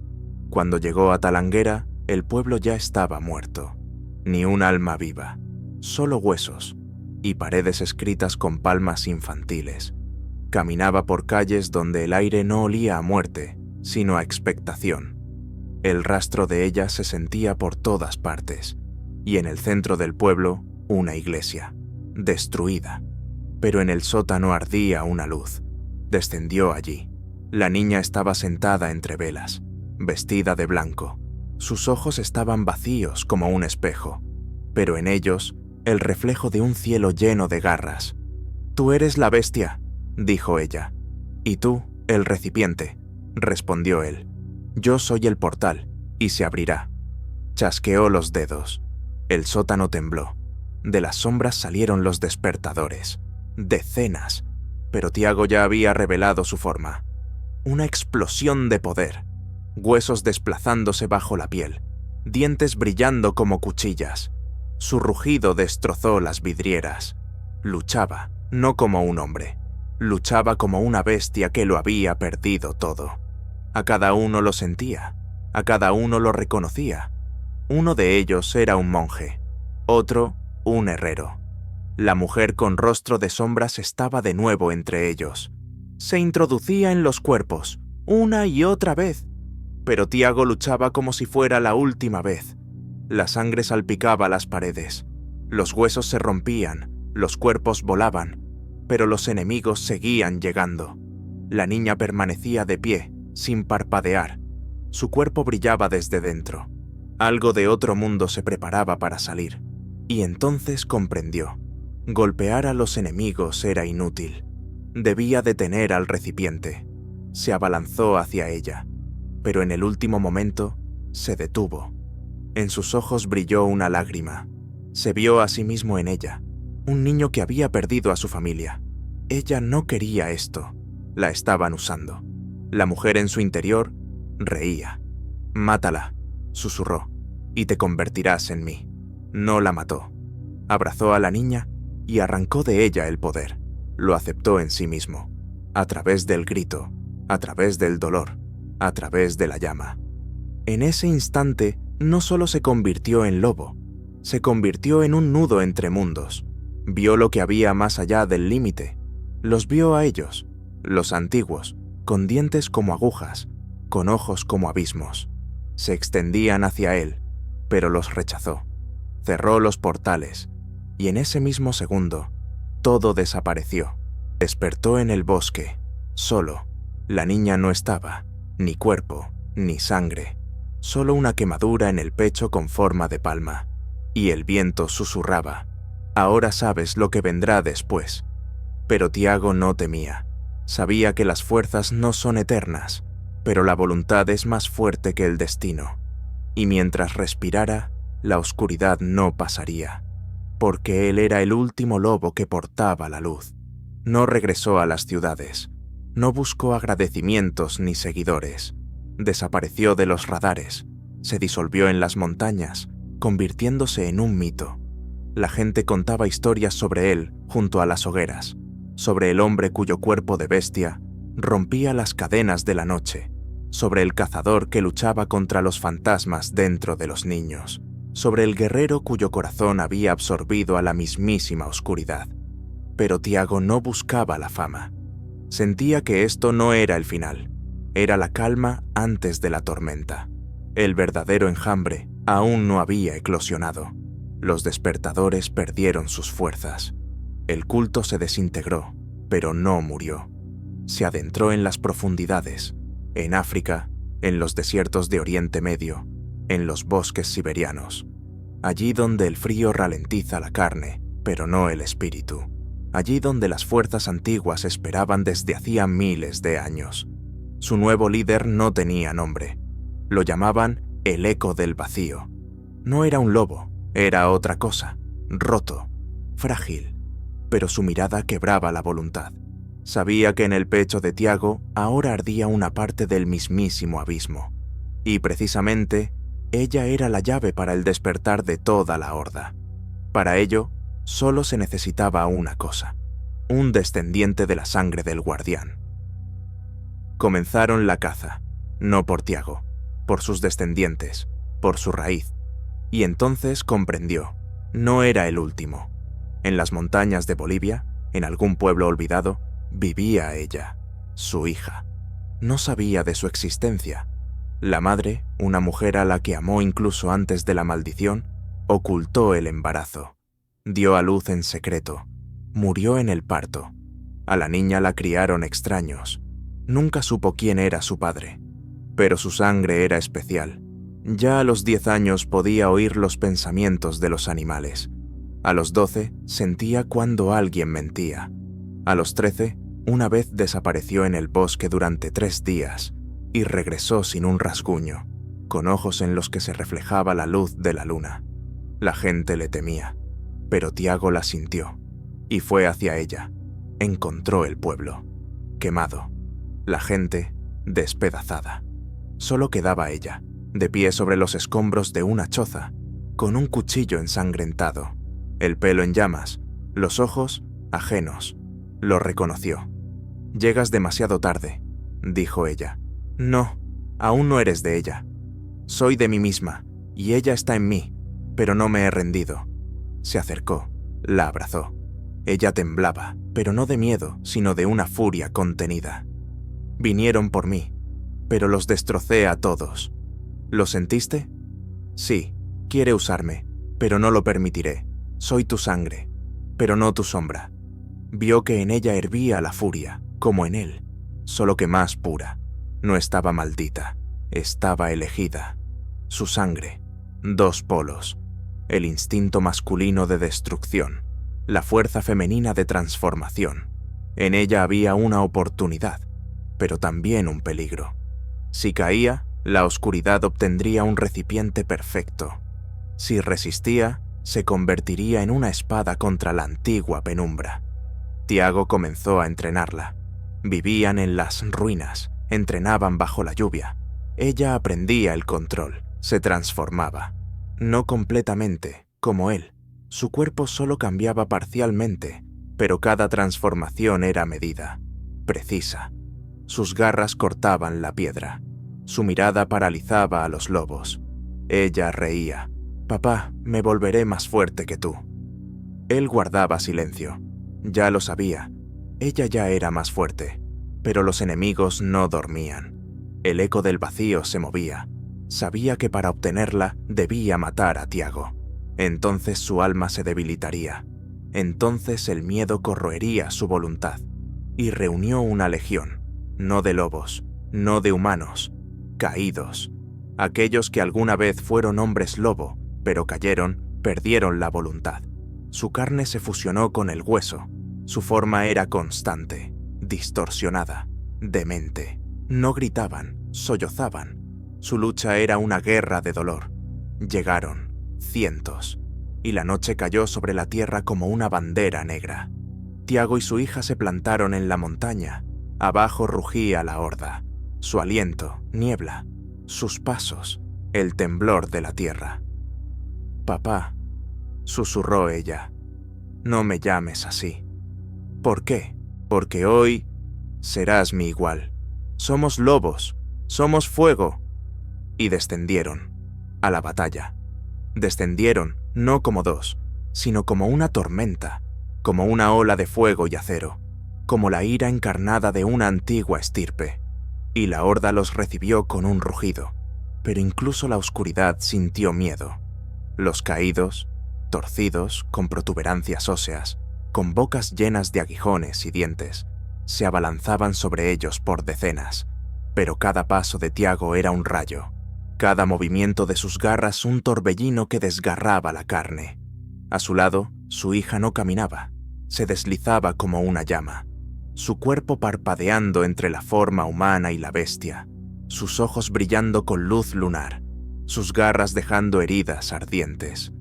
Cuando llegó a Talanguera, el pueblo ya estaba muerto. Ni un alma viva, solo huesos y paredes escritas con palmas infantiles. Caminaba por calles donde el aire no olía a muerte, sino a expectación. El rastro de ella se sentía por todas partes, y en el centro del pueblo, una iglesia, destruida. Pero en el sótano ardía una luz. Descendió allí. La niña estaba sentada entre velas, vestida de blanco. Sus ojos estaban vacíos como un espejo, pero en ellos el reflejo de un cielo lleno de garras. «Tú eres la bestia», dijo ella. «Y tú, el recipiente», respondió él. «Yo soy el portal, y se abrirá». Chasqueó los dedos. El sótano tembló. De las sombras salieron los despertadores. decenas, pero Tiago ya había revelado su forma. Una explosión de poder, huesos desplazándose bajo la piel, dientes brillando como cuchillas. Su rugido destrozó las vidrieras. Luchaba, no como un hombre. Luchaba como una bestia que lo había perdido todo. A cada uno lo sentía, a cada uno lo reconocía. Uno de ellos era un monje, otro un herrero. La mujer con rostro de sombras estaba de nuevo entre ellos. Se introducía en los cuerpos, una y otra vez. Pero Tiago luchaba como si fuera la última vez. La sangre salpicaba las paredes. Los huesos se rompían, los cuerpos volaban, pero los enemigos seguían llegando. La niña permanecía de pie, sin parpadear. Su cuerpo brillaba desde dentro. Algo de otro mundo se preparaba para salir. Y entonces comprendió. Golpear a los enemigos era inútil. Debía detener al recipiente. Se abalanzó hacia ella, pero en el último momento se detuvo. En sus ojos brilló una lágrima. Se vio a sí mismo en ella, un niño que había perdido a su familia. Ella no quería esto. La estaban usando. La mujer en su interior reía. «Mátala», susurró, «y te convertirás en mí». No la mató. Abrazó a la niña y arrancó de ella el poder. Lo aceptó en sí mismo, a través del grito, a través del dolor, a través de la llama. En ese instante no solo se convirtió en lobo, se convirtió en un nudo entre mundos. Vio lo que había más allá del límite. Los vio a ellos, los antiguos, con dientes como agujas, con ojos como abismos. Se extendían hacia él, pero los rechazó. Cerró los portales, y en ese mismo segundo, todo desapareció. Despertó en el bosque, solo. La niña no estaba, ni cuerpo, ni sangre, solo una quemadura en el pecho con forma de palma. Y el viento susurraba, «Ahora sabes lo que vendrá después». Pero Tiago no temía. Sabía que las fuerzas no son eternas, pero la voluntad es más fuerte que el destino. Y mientras respirara, la oscuridad no pasaría, porque él era el último lobo que portaba la luz. No regresó a las ciudades, no buscó agradecimientos ni seguidores. Desapareció de los radares, se disolvió en las montañas, convirtiéndose en un mito. La gente contaba historias sobre él junto a las hogueras, sobre el hombre cuyo cuerpo de bestia rompía las cadenas de la noche, sobre el cazador que luchaba contra los fantasmas dentro de los niños, sobre el guerrero cuyo corazón había absorbido a la mismísima oscuridad. Pero Tiago no buscaba la fama. Sentía que esto no era el final, era la calma antes de la tormenta. El verdadero enjambre aún no había eclosionado. Los despertadores perdieron sus fuerzas. El culto se desintegró, pero no murió. Se adentró en las profundidades, en África, en los desiertos de Oriente Medio, en los bosques siberianos, allí donde el frío ralentiza la carne, pero no el espíritu, allí donde las fuerzas antiguas esperaban desde hacía miles de años. Su nuevo líder no tenía nombre. Lo llamaban el eco del vacío. No era un lobo, era otra cosa, roto, frágil, pero su mirada quebraba la voluntad. Sabía que en el pecho de Tiago ahora ardía una parte del mismísimo abismo, y precisamente ella era la llave para el despertar de toda la horda. Para ello, solo se necesitaba una cosa, un descendiente de la sangre del guardián. Comenzaron la caza, no por Tiago, por sus descendientes, por su raíz, y entonces comprendió, no era el último. En las montañas de Bolivia, en algún pueblo olvidado, vivía ella, su hija. No sabía de su existencia. La madre, una mujer a la que amó incluso antes de la maldición, ocultó el embarazo. Dio a luz en secreto. Murió en el parto. A la niña la criaron extraños. Nunca supo quién era su padre, pero su sangre era especial. Ya a los 10 años podía oír los pensamientos de los animales. A los 12 sentía cuando alguien mentía. A los 13, una vez desapareció en el bosque durante 3 días y regresó sin un rasguño, con ojos en los que se reflejaba la luz de la luna. La gente le temía, pero Tiago la sintió y fue hacia ella. encontró el pueblo, quemado, la gente despedazada. Solo quedaba ella, de pie sobre los escombros de una choza, con un cuchillo ensangrentado, el pelo en llamas, los ojos ajenos. Lo reconoció. «Llegas demasiado tarde», dijo ella. «No, aún no eres de ella. Soy de mí misma, y ella está en mí, pero no me he rendido». Se acercó, la abrazó. Ella temblaba, pero no de miedo, sino de una furia contenida. «Vinieron por mí, pero los destrocé a todos. ¿Lo sentiste? Sí, quiere usarme, pero no lo permitiré. Soy tu sangre, pero no tu sombra». Vio que en ella hervía la furia, como en él, solo que más pura. No estaba maldita, estaba elegida. Su sangre, dos polos, el instinto masculino de destrucción, la fuerza femenina de transformación. En ella había una oportunidad, pero también un peligro. Si caía, la oscuridad obtendría un recipiente perfecto. Si resistía, se convertiría en una espada contra la antigua penumbra. Tiago comenzó a entrenarla. Vivían en las ruinas, entrenaban bajo la lluvia. Ella aprendía el control, se transformaba. No completamente, como él. Su cuerpo solo cambiaba parcialmente, pero cada transformación era medida, precisa. Sus garras cortaban la piedra. Su mirada paralizaba a los lobos. Ella reía. «Papá, me volveré más fuerte que tú». Él guardaba silencio. Ya lo sabía. Ella ya era más fuerte, pero los enemigos no dormían. El eco del vacío se movía. Sabía que para obtenerla debía matar a Tiago. Entonces su alma se debilitaría. Entonces el miedo corroería su voluntad. Y reunió una legión, no de lobos, no de humanos, caídos. Aquellos que alguna vez fueron hombres lobo, pero cayeron, perdieron la voluntad. Su carne se fusionó con el hueso. Su forma era constante, distorsionada, demente. No gritaban, sollozaban. Su lucha era una guerra de dolor. Llegaron, cientos, y la noche cayó sobre la tierra como una bandera negra. Tiago y su hija se plantaron en la montaña. Abajo rugía la horda. Su aliento, niebla. Sus pasos, el temblor de la tierra. «Papá», susurró ella, «no me llames así». «¿Por qué? Porque hoy serás mi igual. Somos lobos, somos fuego». Y descendieron a la batalla. Descendieron no como dos, sino como una tormenta, como una ola de fuego y acero, como la ira encarnada de una antigua estirpe. Y la horda los recibió con un rugido, pero incluso la oscuridad sintió miedo. Los caídos, torcidos, con protuberancias óseas, con bocas llenas de aguijones y dientes, se abalanzaban sobre ellos por decenas, pero cada paso de Tiago era un rayo, cada movimiento de sus garras un torbellino que desgarraba la carne. A su lado, su hija no caminaba, se deslizaba como una llama, su cuerpo parpadeando entre la forma humana y la bestia, sus ojos brillando con luz lunar, sus garras dejando heridas ardientes.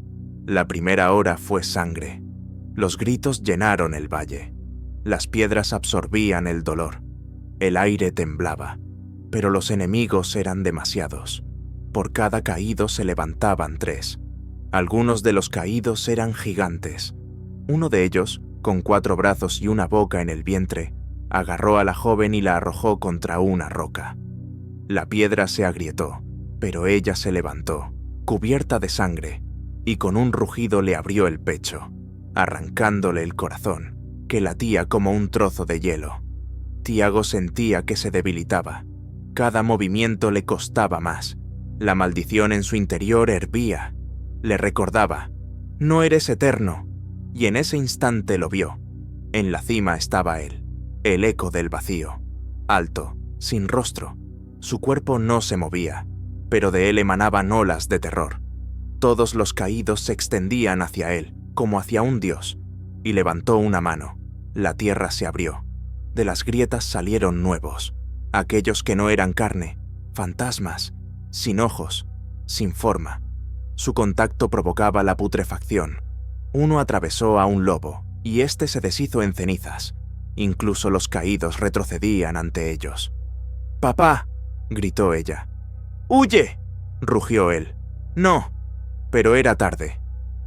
La primera hora fue sangre. Los gritos llenaron el valle. Las piedras absorbían el dolor. El aire temblaba, pero los enemigos eran demasiados. Por cada caído se levantaban 3. Algunos de los caídos eran gigantes. Uno de ellos, con 4 brazos y una boca en el vientre, agarró a la joven y la arrojó contra una roca. La piedra se agrietó, pero ella se levantó, cubierta de sangre, y con un rugido le abrió el pecho, arrancándole el corazón, que latía como un trozo de hielo. Tiago sentía que se debilitaba. Cada movimiento le costaba más. La maldición en su interior hervía. Le recordaba, «No eres eterno», y en ese instante lo vio. En la cima estaba él, el eco del vacío, alto, sin rostro. Su cuerpo no se movía, pero de él emanaban olas de terror. Todos los caídos se extendían hacia él, como hacia un dios, y levantó una mano. La tierra se abrió. De las grietas salieron nuevos, aquellos que no eran carne, fantasmas, sin ojos, sin forma. Su contacto provocaba la putrefacción. Uno atravesó a un lobo, y éste se deshizo en cenizas. Incluso los caídos retrocedían ante ellos. «¡Papá!», gritó ella. «¡Huye!», rugió él. «No». Pero era tarde.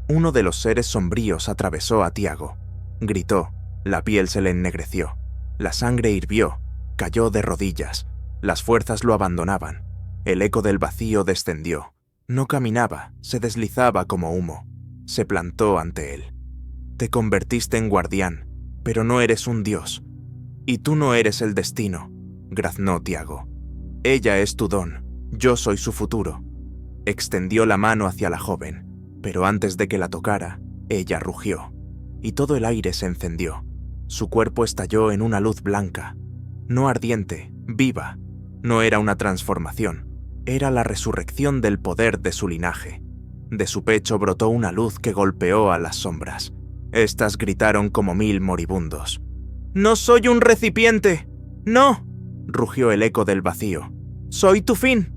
Uno de los seres sombríos atravesó a Tiago. Gritó, la piel se le ennegreció, la sangre hirvió, cayó de rodillas, las fuerzas lo abandonaban. El eco del vacío descendió. No caminaba, se deslizaba como humo. Se plantó ante él. «Te convertiste en guardián, pero no eres un dios. Y tú no eres el destino», graznó Tiago. «Ella es tu don, yo soy su futuro». Extendió la mano hacia la joven, pero antes de que la tocara, ella rugió, y todo el aire se encendió. Su cuerpo estalló en una luz blanca, no ardiente, viva. No era una transformación, era la resurrección del poder de su linaje. De su pecho brotó una luz que golpeó a las sombras. Estas gritaron como 1000 moribundos. «¡No soy un recipiente! ¡No!», rugió el eco del vacío. «¡Soy tu fin!».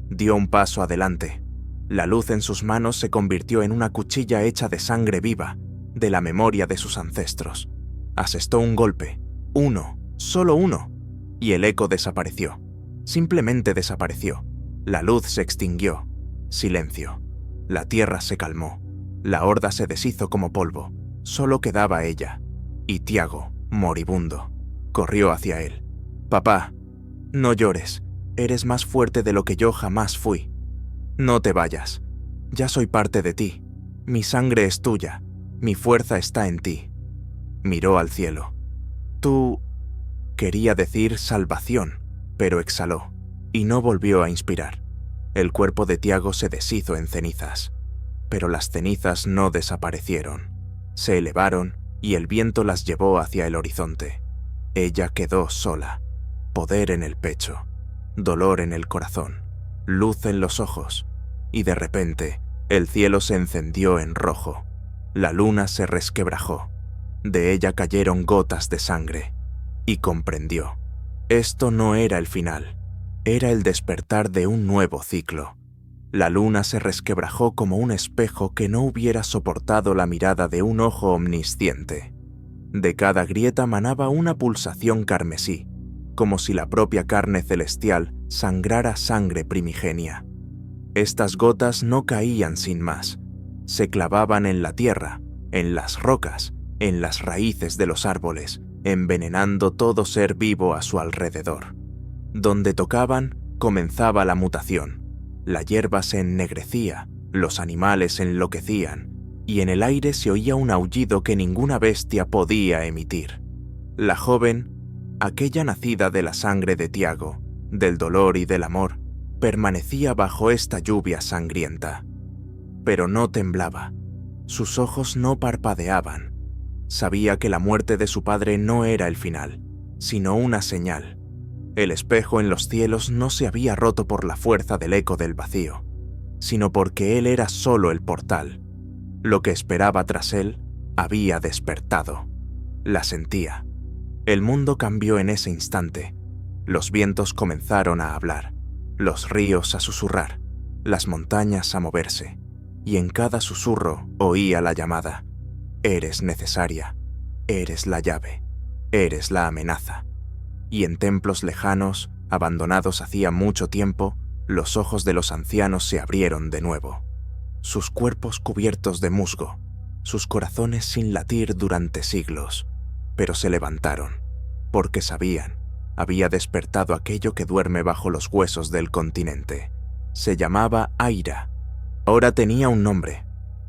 Dio un paso adelante. La luz en sus manos se convirtió en una cuchilla hecha de sangre viva, de la memoria de sus ancestros. Asestó un golpe, uno, solo uno, y el eco desapareció. Simplemente desapareció. La luz se extinguió. Silencio. La tierra se calmó. La horda se deshizo como polvo. Solo quedaba ella. Y Tiago, moribundo, corrió hacia él. «Papá, no llores. Eres más fuerte de lo que yo jamás fui. No te vayas. Ya soy parte de ti. Mi sangre es tuya. Mi fuerza está en ti». Miró al cielo. «Tú…», quería decir salvación, pero exhaló, y no volvió a inspirar. El cuerpo de Tiago se deshizo en cenizas. Pero las cenizas no desaparecieron. Se elevaron y el viento las llevó hacia el horizonte. Ella quedó sola. Poder en el pecho. Dolor en el corazón, luz en los ojos, y de repente el cielo se encendió en rojo. La luna se resquebrajó. De ella cayeron gotas de sangre, y comprendió. Esto no era el final, era el despertar de un nuevo ciclo. La luna se resquebrajó como un espejo que no hubiera soportado la mirada de un ojo omnisciente. De cada grieta manaba una pulsación carmesí, como si la propia carne celestial sangrara sangre primigenia. Estas gotas no caían sin más. Se clavaban en la tierra, en las rocas, en las raíces de los árboles, envenenando todo ser vivo a su alrededor. Donde tocaban, comenzaba la mutación. La hierba se ennegrecía, los animales enloquecían, y en el aire se oía un aullido que ninguna bestia podía emitir. La joven, aquella nacida de la sangre de Tiago, del dolor y del amor, permanecía bajo esta lluvia sangrienta. Pero no temblaba. Sus ojos no parpadeaban. Sabía que la muerte de su padre no era el final, sino una señal. El espejo en los cielos no se había roto por la fuerza del eco del vacío, sino porque él era solo el portal. Lo que esperaba tras él había despertado. La sentía. El mundo cambió en ese instante. Los vientos comenzaron a hablar, los ríos a susurrar, las montañas a moverse, y en cada susurro oía la llamada. Eres necesaria, eres la llave, eres la amenaza. Y en templos lejanos, abandonados hacía mucho tiempo, los ojos de los ancianos se abrieron de nuevo. Sus cuerpos cubiertos de musgo, sus corazones sin latir durante siglos, pero se levantaron, porque sabían, había despertado aquello que duerme bajo los huesos del continente. Se llamaba Aira. Ahora tenía un nombre,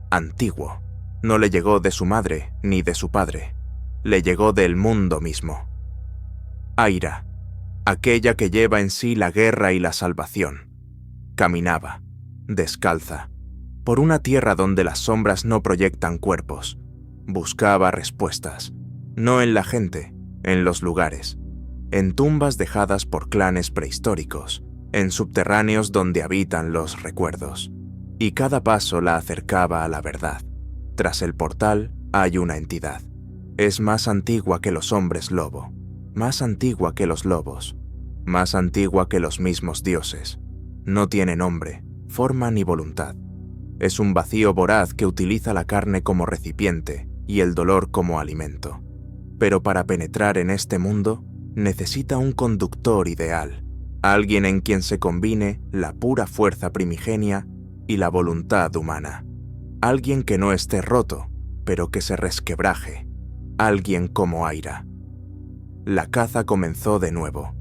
antiguo. No le llegó de su madre ni de su padre, le llegó del mundo mismo. Aira, aquella que lleva en sí la guerra y la salvación. Caminaba, descalza, por una tierra donde las sombras no proyectan cuerpos. Buscaba respuestas, no en la gente, en los lugares, en tumbas dejadas por clanes prehistóricos, en subterráneos donde habitan los recuerdos. Y cada paso la acercaba a la verdad. Tras el portal hay una entidad. Es más antigua que los hombres lobo, más antigua que los lobos, más antigua que los mismos dioses. No tiene nombre, forma ni voluntad. Es un vacío voraz que utiliza la carne como recipiente y el dolor como alimento. Pero para penetrar en este mundo, necesita un conductor ideal, alguien en quien se combine la pura fuerza primigenia y la voluntad humana. Alguien que no esté roto, pero que se resquebraje. Alguien como Aira. La caza comenzó de nuevo,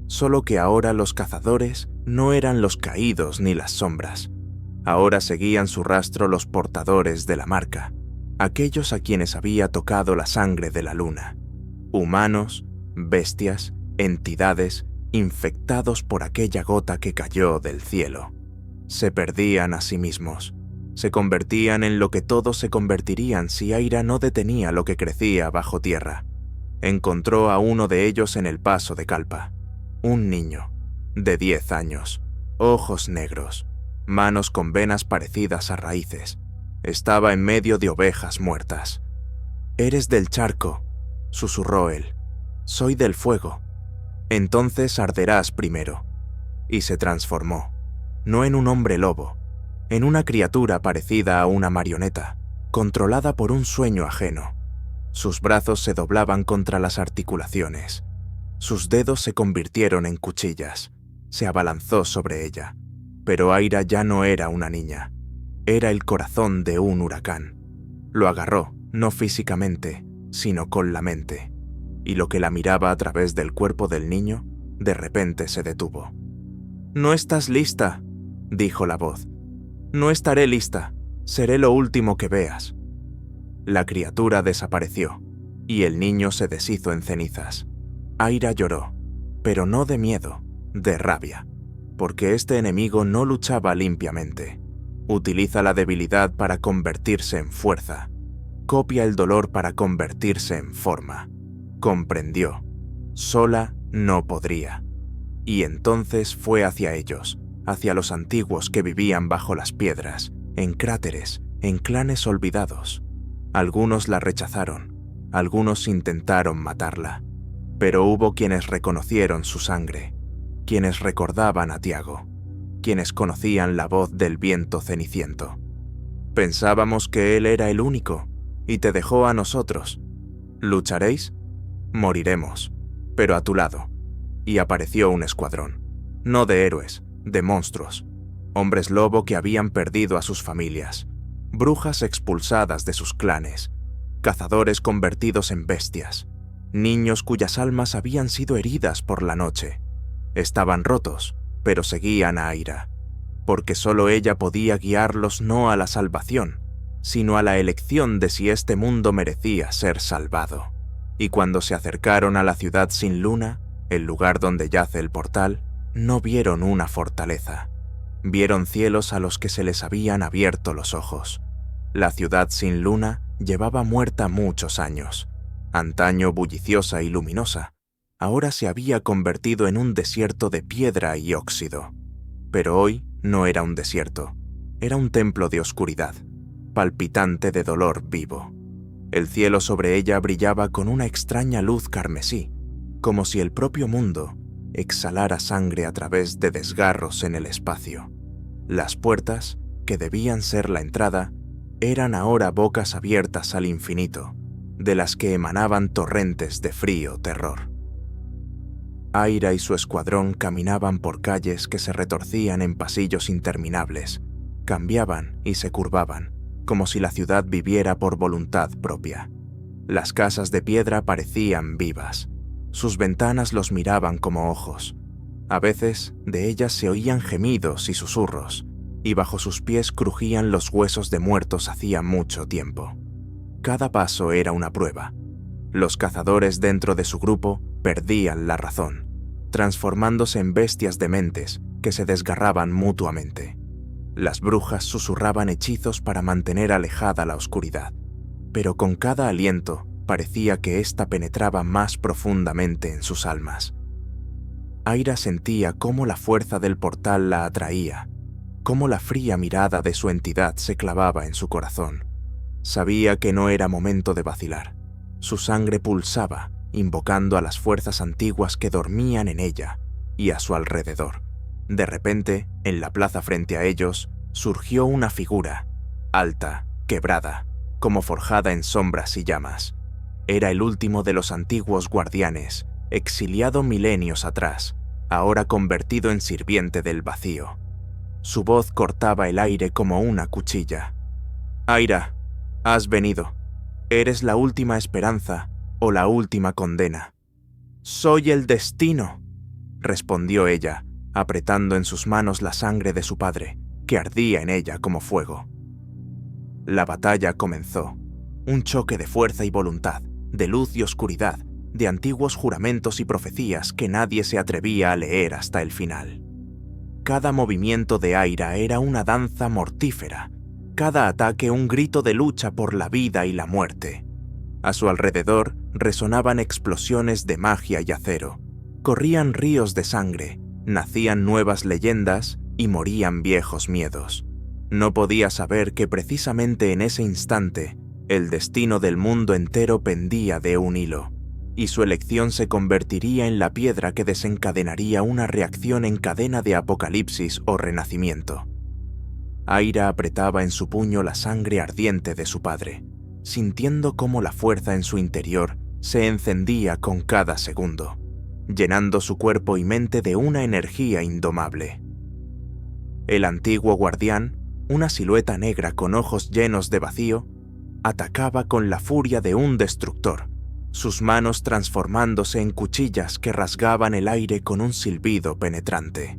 solo que ahora los cazadores no eran los caídos ni las sombras. Ahora seguían su rastro los portadores de la marca, aquellos a quienes había tocado la sangre de la luna. Humanos, bestias, entidades, infectados por aquella gota que cayó del cielo. Se perdían a sí mismos. Se convertían en lo que todos se convertirían si Aira no detenía lo que crecía bajo tierra. Encontró a uno de ellos en el paso de Kalpa. Un niño, de 10 años, ojos negros, manos con venas parecidas a raíces. Estaba en medio de ovejas muertas. «Eres del charco», susurró él. «Soy del fuego. Entonces arderás primero». Y se transformó, no en un hombre lobo, en una criatura parecida a una marioneta, controlada por un sueño ajeno. Sus brazos se doblaban contra las articulaciones. Sus dedos se convirtieron en cuchillas. Se abalanzó sobre ella. Pero Aira ya no era una niña. Era el corazón de un huracán. Lo agarró, no físicamente, sino con la mente. Y lo que la miraba a través del cuerpo del niño, de repente se detuvo. «No estás lista», dijo la voz. «No estaré lista. Seré lo último que veas». La criatura desapareció, y el niño se deshizo en cenizas. Aira lloró, pero no de miedo, de rabia, porque este enemigo no luchaba limpiamente. Utiliza la debilidad para convertirse en fuerza. Copia el dolor para convertirse en forma. Comprendió. Sola no podría. Y entonces fue hacia ellos, hacia los antiguos que vivían bajo las piedras, en cráteres, en clanes olvidados. Algunos la rechazaron, algunos intentaron matarla, pero hubo quienes reconocieron su sangre, quienes recordaban a Tiago, quienes conocían la voz del viento ceniciento. «Pensábamos que él era el único, y te dejó a nosotros. ¿Lucharéis? Moriremos, pero a tu lado». Y apareció un escuadrón, no de héroes, de monstruos, hombres lobo que habían perdido a sus familias, brujas expulsadas de sus clanes, cazadores convertidos en bestias, niños cuyas almas habían sido heridas por la noche. Estaban rotos, pero seguían a Aira, porque solo ella podía guiarlos no a la salvación, sino a la elección de si este mundo merecía ser salvado. Y cuando se acercaron a la ciudad sin luna, el lugar donde yace el portal, no vieron una fortaleza. Vieron cielos a los que se les habían abierto los ojos. La ciudad sin luna llevaba muerta muchos años. Antaño bulliciosa y luminosa, ahora se había convertido en un desierto de piedra y óxido. Pero hoy no era un desierto, era un templo de oscuridad, palpitante de dolor vivo. El cielo sobre ella brillaba con una extraña luz carmesí, como si el propio mundo exhalara sangre a través de desgarros en el espacio. Las puertas, que debían ser la entrada, eran ahora bocas abiertas al infinito, de las que emanaban torrentes de frío terror. Aira y su escuadrón caminaban por calles que se retorcían en pasillos interminables, cambiaban y se curvaban, como si la ciudad viviera por voluntad propia. Las casas de piedra parecían vivas. Sus ventanas los miraban como ojos. A veces de ellas se oían gemidos y susurros, y bajo sus pies crujían los huesos de muertos hacía mucho tiempo. Cada paso era una prueba. Los cazadores dentro de su grupo perdían la razón, transformándose en bestias dementes que se desgarraban mutuamente. Las brujas susurraban hechizos para mantener alejada la oscuridad, pero con cada aliento parecía que ésta penetraba más profundamente en sus almas. Aira sentía cómo la fuerza del portal la atraía, cómo la fría mirada de su entidad se clavaba en su corazón. Sabía que no era momento de vacilar. Su sangre pulsaba, invocando a las fuerzas antiguas que dormían en ella y a su alrededor. De repente, en la plaza frente a ellos, surgió una figura, alta, quebrada, como forjada en sombras y llamas. Era el último de los antiguos guardianes, exiliado milenios atrás, ahora convertido en sirviente del vacío. Su voz cortaba el aire como una cuchilla. «Aira, has venido. Eres la última esperanza o la última condena». «Soy el destino», respondió ella, apretando en sus manos la sangre de su padre, que ardía en ella como fuego. La batalla comenzó. Un choque de fuerza y voluntad, de luz y oscuridad, de antiguos juramentos y profecías que nadie se atrevía a leer hasta el final. Cada movimiento de Aira era una danza mortífera, cada ataque un grito de lucha por la vida y la muerte. A su alrededor resonaban explosiones de magia y acero, corrían ríos de sangre, nacían nuevas leyendas y morían viejos miedos. No podía saber que precisamente en ese instante el destino del mundo entero pendía de un hilo, y su elección se convertiría en la piedra que desencadenaría una reacción en cadena de apocalipsis o renacimiento. Aira apretaba en su puño la sangre ardiente de su padre, sintiendo cómo la fuerza en su interior se encendía con cada segundo, llenando su cuerpo y mente de una energía indomable. El antiguo guardián, una silueta negra con ojos llenos de vacío, atacaba con la furia de un destructor, sus manos transformándose en cuchillas que rasgaban el aire con un silbido penetrante.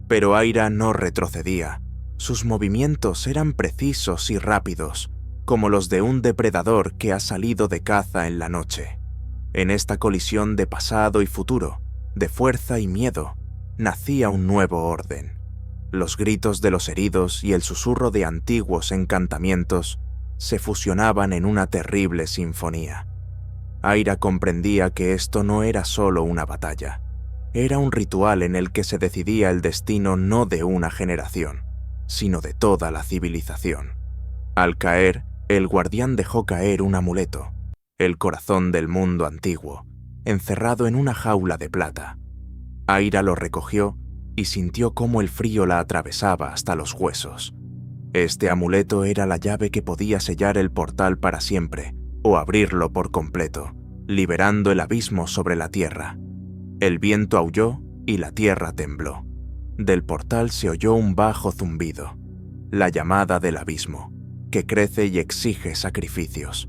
Pero Aira no retrocedía. Sus movimientos eran precisos y rápidos, como los de un depredador que ha salido de caza en la noche. En esta colisión de pasado y futuro, de fuerza y miedo, nacía un nuevo orden. Los gritos de los heridos y el susurro de antiguos encantamientos se fusionaban en una terrible sinfonía. Aira comprendía que esto no era solo una batalla, era un ritual en el que se decidía el destino no de una generación, sino de toda la civilización. Al caer, el guardián dejó caer un amuleto, el corazón del mundo antiguo, encerrado en una jaula de plata. Aira lo recogió y sintió cómo el frío la atravesaba hasta los huesos. Este amuleto era la llave que podía sellar el portal para siempre, o abrirlo por completo, liberando el abismo sobre la tierra. El viento aulló y la tierra tembló. Del portal se oyó un bajo zumbido, la llamada del abismo, que crece y exige sacrificios.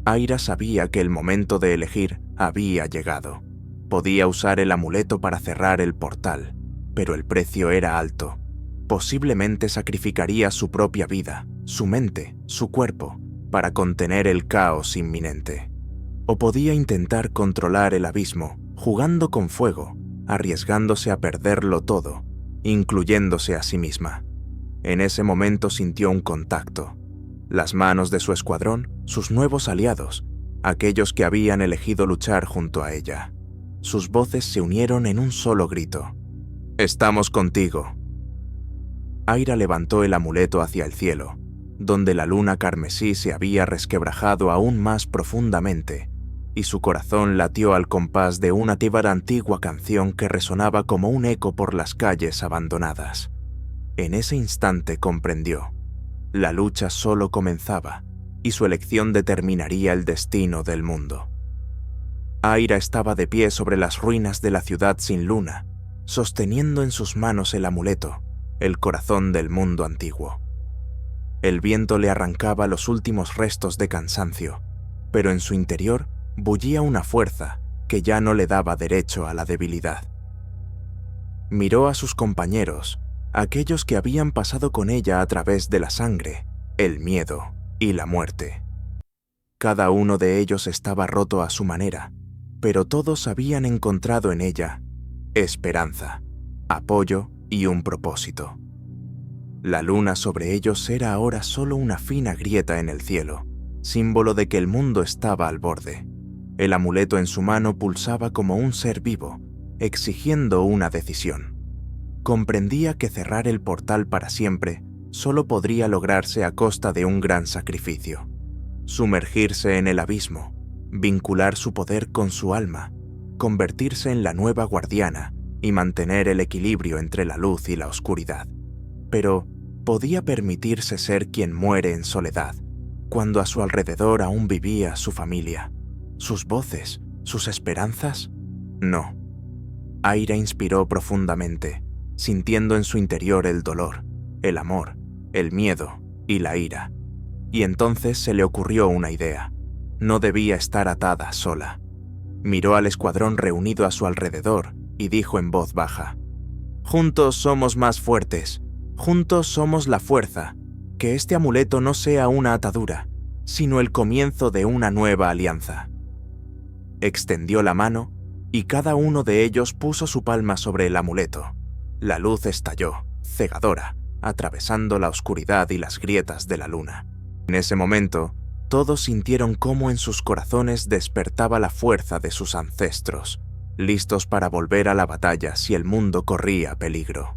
Aira sabía que el momento de elegir había llegado. Podía usar el amuleto para cerrar el portal, pero el precio era alto. Posiblemente sacrificaría su propia vida, su mente, su cuerpo, para contener el caos inminente. O podía intentar controlar el abismo, jugando con fuego, arriesgándose a perderlo todo, incluyéndose a sí misma. En ese momento sintió un contacto. Las manos de su escuadrón, sus nuevos aliados, aquellos que habían elegido luchar junto a ella. Sus voces se unieron en un solo grito. «Estamos contigo». Aira levantó el amuleto hacia el cielo, donde la luna carmesí se había resquebrajado aún más profundamente, y su corazón latió al compás de una tíbara antigua canción que resonaba como un eco por las calles abandonadas. En ese instante comprendió. La lucha solo comenzaba, y su elección determinaría el destino del mundo. Aira estaba de pie sobre las ruinas de la ciudad sin luna, sosteniendo en sus manos el amuleto, el corazón del mundo antiguo. El viento le arrancaba los últimos restos de cansancio, pero en su interior bullía una fuerza que ya no le daba derecho a la debilidad. Miró a sus compañeros, aquellos que habían pasado con ella a través de la sangre, el miedo y la muerte. Cada uno de ellos estaba roto a su manera, pero todos habían encontrado en ella esperanza, apoyo y un propósito. La luna sobre ellos era ahora solo una fina grieta en el cielo, símbolo de que el mundo estaba al borde. El amuleto en su mano pulsaba como un ser vivo, exigiendo una decisión. Comprendía que cerrar el portal para siempre solo podría lograrse a costa de un gran sacrificio. Sumergirse en el abismo, vincular su poder con su alma, convertirse en la nueva guardiana y mantener el equilibrio entre la luz y la oscuridad. Pero podía permitirse ser quien muere en soledad, cuando a su alrededor aún vivía su familia, sus voces, sus esperanzas? No. Aira inspiró profundamente, sintiendo en su interior el dolor, el amor, el miedo y la ira. Y entonces se le ocurrió una idea. No debía estar atada sola. Miró al escuadrón reunido a su alrededor y dijo en voz baja: «Juntos somos más fuertes, juntos somos la fuerza. Que este amuleto no sea una atadura, sino el comienzo de una nueva alianza». Extendió la mano y cada uno de ellos puso su palma sobre el amuleto. La luz estalló, cegadora, atravesando la oscuridad y las grietas de la luna. En ese momento, todos sintieron cómo en sus corazones despertaba la fuerza de sus ancestros, listos para volver a la batalla si el mundo corría peligro.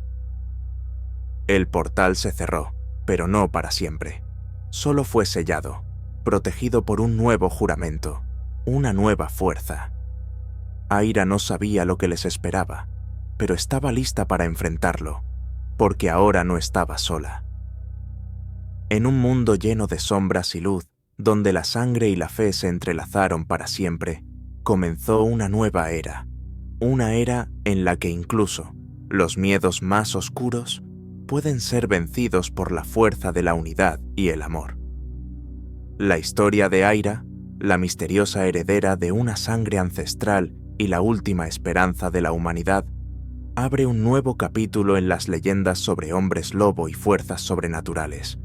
El portal se cerró, pero no para siempre. Solo fue sellado, protegido por un nuevo juramento, una nueva fuerza. Aira no sabía lo que les esperaba, pero estaba lista para enfrentarlo, porque ahora no estaba sola. En un mundo lleno de sombras y luz, donde la sangre y la fe se entrelazaron para siempre, comenzó una nueva era, una era en la que incluso los miedos más oscuros pueden ser vencidos por la fuerza de la unidad y el amor. La historia de Aira, la misteriosa heredera de una sangre ancestral y la última esperanza de la humanidad, abre un nuevo capítulo en las leyendas sobre hombres lobo y fuerzas sobrenaturales.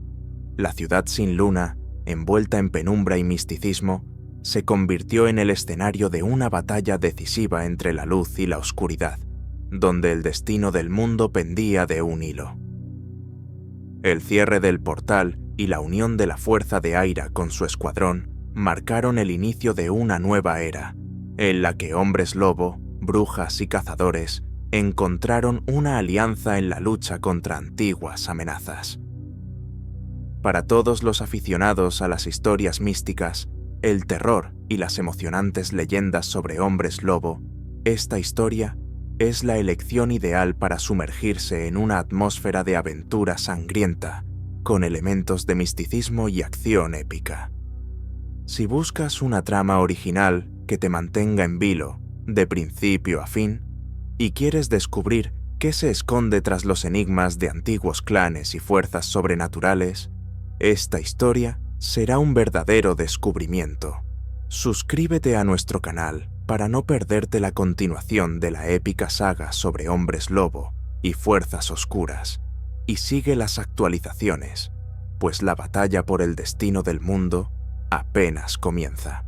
La ciudad sin luna, envuelta en penumbra y misticismo, se convirtió en el escenario de una batalla decisiva entre la luz y la oscuridad, donde el destino del mundo pendía de un hilo. El cierre del portal y la unión de la fuerza de Aira con su escuadrón marcaron el inicio de una nueva era, en la que hombres lobo, brujas y cazadores encontraron una alianza en la lucha contra antiguas amenazas. Para todos los aficionados a las historias místicas, el terror y las emocionantes leyendas sobre hombres lobo, esta historia es la elección ideal para sumergirse en una atmósfera de aventura sangrienta, con elementos de misticismo y acción épica. Si buscas una trama original que te mantenga en vilo, de principio a fin, y quieres descubrir qué se esconde tras los enigmas de antiguos clanes y fuerzas sobrenaturales, esta historia será un verdadero descubrimiento. Suscríbete a nuestro canal para no perderte la continuación de la épica saga sobre hombres lobo y fuerzas oscuras, y sigue las actualizaciones, pues la batalla por el destino del mundo apenas comienza.